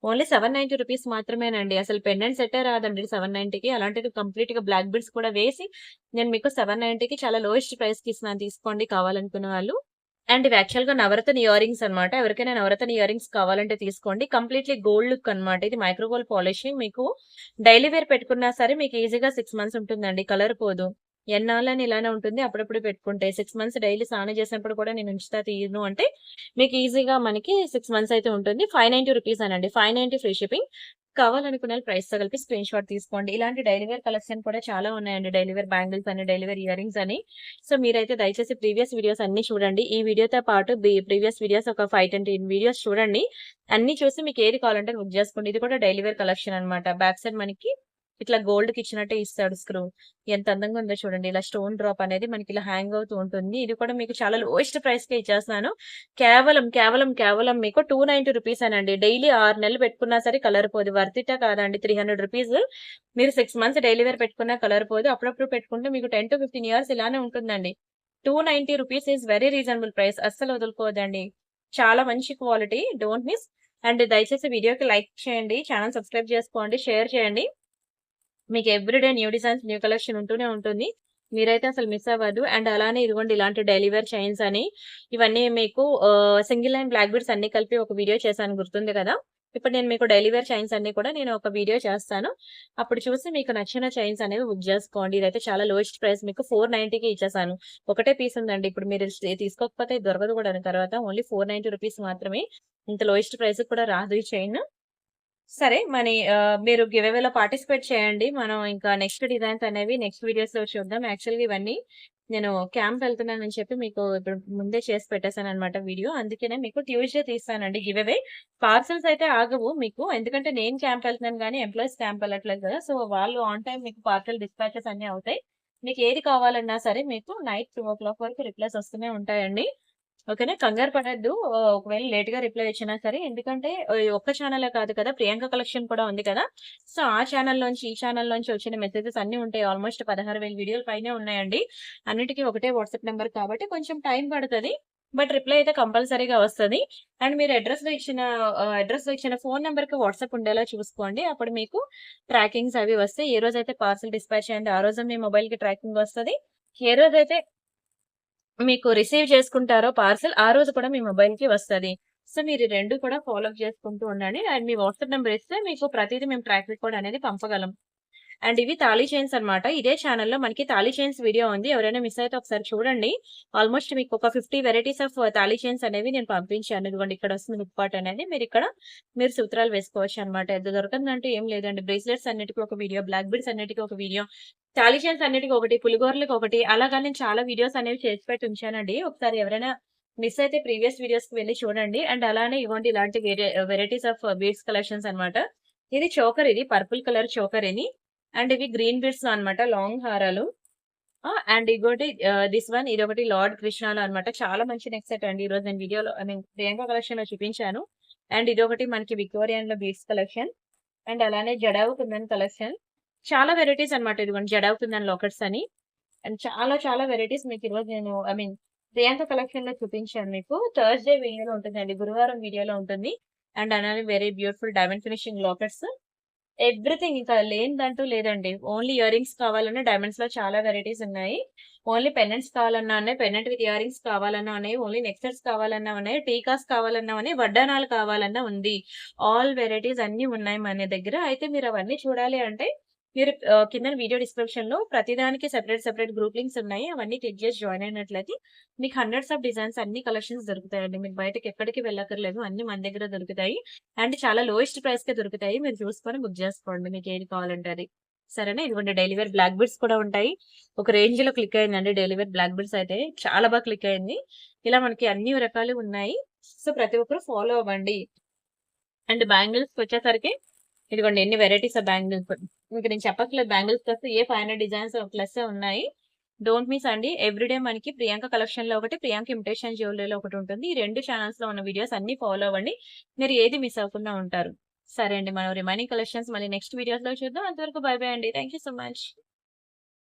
ఓన్లీ 790 రూపీస్ మాత్రమేనండి. అసలు పెండెంట్ సెట్టే రాదండి 790కి. అలాంటిది కంప్లీట్‌గా బ్లాక్ బీడ్స్ కూడా వేసి నేను మీకు 790కి చాలా లోయెస్ట్ ప్రైస్‌కి ఇస్తున్నాను తీసుకోండి కావాలనుకున్న వాళ్ళు. అండ్ ఇవి యాక్చువల్‌గా నవరత్న ఇయర్ రింగ్స్ అన్నమాట. ఎవరికైనా నవరత్న ఇయర్ రింగ్స్ కావాలంటే తీసుకోండి. కంప్లీట్‌లీ గోల్డ్ లుక్ అన్నమాట. ఇది మైక్రో గోల్డ్ పాలిషింగ్ మీకు డైలీ వేర్ పెట్టుకున్నా సరే మీకు ఈజీగా 6 మంత్స్ ఉంటుందండి. కలర్ పోదు. ఎన్నాళ్ళని ఇలానే ఉంటుంది. అప్పుడప్పుడు పెట్టుకుంటే 6 మంత్స్ డైలీ స్నానం చేసినప్పుడు కూడా నేను ఉంచుతా తీయను అంటే మీకు ఈజీగా మనకి 6 మంత్స్ అయితే ఉంటుంది. 590 రూపీస్ అనండి. 590 ఫ్రీ షిప్పింగ్. కావాలనుకున్న వాళ్ళు ప్రైస్‌తో కలిపి స్క్రీన్ షాట్ తీసుకోండి. ఇలాంటి డైలీ వేర్ కలెక్షన్ కూడా చాలా ఉన్నాయండి. డైలీ వేర్ బ్యాంగిల్స్ అని, డైలీ వేర్ ఇయర్ రింగ్స్ అని. సో, మీరైతే దయచేసి ప్రీవియస్ వీడియోస్ అన్నీ చూడండి. ఈ వీడియోతో పాటు ప్రీవియస్ వీడియోస్ ఒక 5, 10 వీడియోస్ చూడండి. అన్నీ చూసి మీకు ఏది కావాలంటే బుక్ చేసుకోండి. ఇది కూడా డైలీ వేర్ కలెక్షన్ అన్నమాట. బ్యాక్ సైడ్ మనకి ఇట్లా గోల్డ్‌కి ఇచ్చినట్టే ఇస్తాడు స్క్రూ. ఎంత అందంగా ఉందో చూడండి. ఇలా స్టోన్ డ్రాప్ అనేది మనకి ఇలా హ్యాంగ్ అవుతూ ఉంటుంది. ఇది కూడా మీకు చాలా లోయెస్ట్ ప్రైస్‌కే ఇచ్చేస్తున్నాను. కేవలం మీకు 290 రూపీసేనండి. డైలీ 6 నెలలు పెట్టుకున్నా సరే కలర్ పోదు. వర్త్ ఇట్టా కాదా అండి 300 రూపీస్. మీరు 6 మంత్స్ డైలీ వేర్ పెట్టుకున్నా కలర్ పోదు. అప్పుడప్పుడు పెట్టుకుంటే మీకు 10-15 ఇయర్స్ ఇలానే ఉంటుందండి. 290 rupees is very reasonable price. అస్సలు వదులుకోవద్దండి. చాలా మంచి క్వాలిటీ. Don't miss. అండ్ దయచేసి వీడియోకి లైక్ చేయండి. ఛానెల్ సబ్స్క్రైబ్ చేసుకోండి. షేర్ చేయండి. మీకు everyday new designs, new collection ఉంటూనే ఉంటుంది. మీరైతే అసలు మిస్ అవ్వద్దు. అండ్ అలానే ఇదిగోండి ఇలాంటి డైలీ వేర్ చైన్స్ అని ఇవన్నీ మీకు సింగిల్ లైన్ బ్లాక్ బీడ్స్ అన్నీ కలిపి ఒక వీడియో చేశాను గుర్తుంది కదా! ఇప్పుడు నేను మీకు డైలీ వేర్ చైన్స్ అన్నీ కూడా నేను ఒక వీడియో చేస్తాను. అప్పుడు చూసి మీకు నచ్చిన చైన్స్ అనేవి బుక్ చేసుకోండి. ఇదైతే చాలా లోయెస్ట్ ప్రైస్ మీకు 490కి ఇచ్చేసాను. ఒకటే పీస్ ఉందండి. ఇప్పుడు మీరు తీసుకోకపోతే ఇది దొరకదు కూడాను తర్వాత. ఓన్లీ 490 రూపీస్ మాత్రమే. ఇంత లోయెస్ట్ ప్రైస్‌కి కూడా రాదు ఈ చైన్. సరే. మీరు గివ్ అవేలో పార్టిసిపేట్ చేయండి. మనం ఇంకా నెక్స్ట్ డిజైన్స్ అనేవి నెక్స్ట్ వీడియోస్‌లో చూద్దాం. యాక్చువల్‌గా ఇవన్నీ నేను క్యాంప్ వెళ్తున్నానని చెప్పి మీకు ఇప్పుడు ముందే చేసి పెట్టేసాననమాట వీడియో. అందుకనే మీకు ట్యూస్‌డే తీస్తానండి గివ్ అవే. పార్సెల్స్ అయితే ఆగవు మీకు. ఎందుకంటే నేను క్యాంప్ వెళ్తున్నాను గానీ ఎంప్లాయీస్ క్యాంప్ వెళ్ళట్లేదు కదా! సో, వాళ్ళు ఆన్ టైమ్ మీకు పార్సెల్ డిస్పాచెస్ అన్నీ అవుతాయి. మీకు ఏది కావాలన్నా సరే మీకు నైట్ 2:00 వరకు రిప్లైస్ వస్తూనే ఉంటాయండి. ఓకేనా. కంగారు పడొద్దు. ఒకవేళ లేట్‌గా రిప్లై ఇచ్చినా సరే. ఎందుకంటే ఈ ఒక్క ఛానలే కాదు కదా! ప్రియాంక కలెక్షన్ కూడా ఉంది కదా! సో, ఆ ఛానల్‌లోంచి, ఈ ఛానల్‌లోంచి వచ్చిన మెసేజెస్ అన్నీ ఉంటాయి. ఆల్‌మోస్ట్ 16,000 వీడియోల పైనే ఉన్నాయండి. అన్నిటికి ఒకటే వాట్సాప్ నంబర్ కాబట్టి కొంచెం టైం పడతది. బట్ రిప్లై అయితే కంపల్సరీగా వస్తది. అండ్ మీరు అడ్రెస్‌లో ఇచ్చిన ఫోను నంబర్‌కి వాట్సాప్ ఉండేలా చూసుకోండి. అప్పుడు మీకు ట్రాకింగ్స్ అవి వస్తాయి. ఏ రోజైతే పార్సెల్ డిస్పాచ్ అయిందో ఆ రోజు మీ మొబైల్‌కి ట్రాకింగ్ వస్తది. ఏ రోజైతే మీకు రిసీవ్ చేసుకుంటారో పార్సెల్, ఆ రోజు కూడా మీ మొబైల్‌కి వస్తది. సో, మీరు ఈ 2 కూడా ఫాలో అప్ చేసుకుంటూ ఉండండి. అండ్ మీ వాట్సాప్ నంబర్ ఇస్తే మీకు ప్రతీదీ మేము ట్రాక్ రికార్డ్ అనేది పంపగలం. అండ్ ఇవి తాళీ చైన్స్ అన్నమాట. ఇదే ఛానెల్‌లో మనకి తాళీ చైన్స్ వీడియో ఉంది. ఎవరైనా మిస్ అయితే ఒకసారి చూడండి. ఆల్‌మోస్ట్ మీకు ఒక 50 వెరైటీస్ ఆఫ్ తాళీ చైన్స్ అనేవి నేను పంపించాను. ఇదిగోండి ఇక్కడ వస్తుంది హుక్ పార్ట్ అనేది. మీరు సూత్రాలు వేసుకోవచ్చన్నమాట. ఇది దొరకదంటూ ఏం లేదండి. బ్రేస్లెట్స్ అన్నిటికి ఒక వీడియో, బ్లాక్ బీడ్స్ అన్నిటికి ఒక వీడియో, తాళి చైన్స్ అన్నిటికి ఒకటి, పులిగోరలకి ఒకటి అలాగా నేను చాలా వీడియోస్ అనేవి చేసి పెట్టి ఉంచానండి. ఒకసారి ఎవరైనా మిస్ అయితే ప్రీవియస్ వీడియోస్‌కి వెళ్లి చూడండి. అండ్ అలానే ఇగోండి ఇలాంటి వెరైటీస్ ఆఫ్ బీడ్స్ కలెక్షన్స్ అన్నమాట. ఇది చోకర్ ఇది పర్పుల్ కలర్ చోకర్ ఇది. అండ్ ఇవి గ్రీన్ బీడ్స్‌లో అన్నమాట లాంగ్ హారాలు. అండ్ ఇంకోటి దిస్ వన్ ఇదొకటి లార్డ్ కృష్ణలో అన్నమాట. చాలా మంచి నెక్ సెట్ అండి. ఈరోజు నేను వీడియోలో ఐ మీన్ ప్రియాంక కలెక్షన్‌లో చూపించాను. అండ్ ఇదొకటి మనకి విక్టోరియన్‌లో బీడ్స్ కలెక్షన్. అండ్ అలానే జడావు కుందన్ కలెక్షన్. చాలా వెరైటీస్ అన్నమాట. ఇదిగోండి జడావు కుందన్ లాకెట్స్ అని. అండ్ చాలా చాలా వెరైటీస్ మీకు ఈరోజు నేను ఐ మీన్ ప్రియాంక కలెక్షన్‌లో చూపించాను మీకు. థర్స్‌డే వీడియోలో ఉంటుందండి. గురువారం వీడియోలో ఉంటుంది. అండ్ అలానే very beautiful diamond finishing lockets. Everything ఇంకా లేనిదంటూ లేదండి. ఓన్లీ ఇయర్ రింగ్స్ కావాలన్నా డైమండ్స్‌లో చాలా వెరైటీస్ ఉన్నాయి. ఓన్లీ పెండెంట్స్ కావాలన్నా ఉన్నాయి. పెండెంట్ విత్ ఇయర్ రింగ్స్ కావాలన్నా ఉన్నాయి. ఓన్లీ నెక్ సెట్స్ కావాలన్నా ఉన్నాయి. టీకాస్ కావాలన్నా ఉన్నాయి. వడ్డానాలు కావాలన్నా ఉంది. ఆల్ వెరైటీస్ అన్నీ ఉన్నాయి మన దగ్గర. అయితే మీరు అవన్నీ చూడాలి అంటే మీరు కిందన వీడియో డిస్క్రిప్షన్‌లో ప్రతిదానికి సెపరేట్ గ్రూప్ లింక్స్ ఉన్నాయి. అవన్నీ క్లిక్ చేసి జాయిన్ అయినట్లయితే మీకు హండ్రెడ్స్ ఆఫ్ డిజైన్స్ అన్ని కలెక్షన్స్ దొరుకుతాయండి. మీకు బయటకి ఎక్కడికి వెళ్ళక్కర్లేదు. అన్నీ మన దగ్గర దొరుకుతాయి. అండ్ చాలా లోయెస్ట్ ప్రైస్‌కే దొరుకుతాయి. మీరు చూసుకొని బుక్ చేసుకోండి. మీకేది కావాలంటే అది. సరేనా? ఇదిగోండి డైలీ వేర్ బ్లాక్ బీడ్స్ కూడా ఉంటాయి. ఒక రేంజ్‌లో క్లిక్ అయిందండి డైలీ వేర్ బ్లాక్ బీడ్స్ అయితే. చాలా బాగా క్లిక్ అయింది. ఇలా మనకి అన్ని రకాలు ఉన్నాయి. సో, ప్రతి ఒక్కరు ఫాలో అవ్వండి. అండ్ బ్యాంగిల్స్‌కొచ్చేసరికి ఇదిగోండి ఎన్ని వెరైటీస్ ఆఫ్ బ్యాంగిల్స్. ఇంక నేను చెప్పక్కర్లేదు బ్యాంగిల్స్ వస్తే 500 డిజైన్స్ ప్లస్సే ఉన్నాయి. డోంట్ మిస్ అండి. ఎవ్రీడే మనకి ప్రియాంక కలెక్షన్‌లో ఒకటి, ప్రియాంక ఇమిటేషన్ జ్యువెల్లరీలో ఒకటి ఉంటుంది. ఈ 2 ఛానెల్స్‌లో ఉన్న వీడియోస్ అన్నీ ఫాలో అవ్వండి. మీరు ఏది మిస్ అవ్వకుండా ఉంటారు. సరే అండి. మనం రిమైనింగ్ కలెక్షన్స్ మళ్ళీ నెక్స్ట్ వీడియోస్‌లో చూద్దాం. అంతవరకు బై బై అండి. Thank you so much.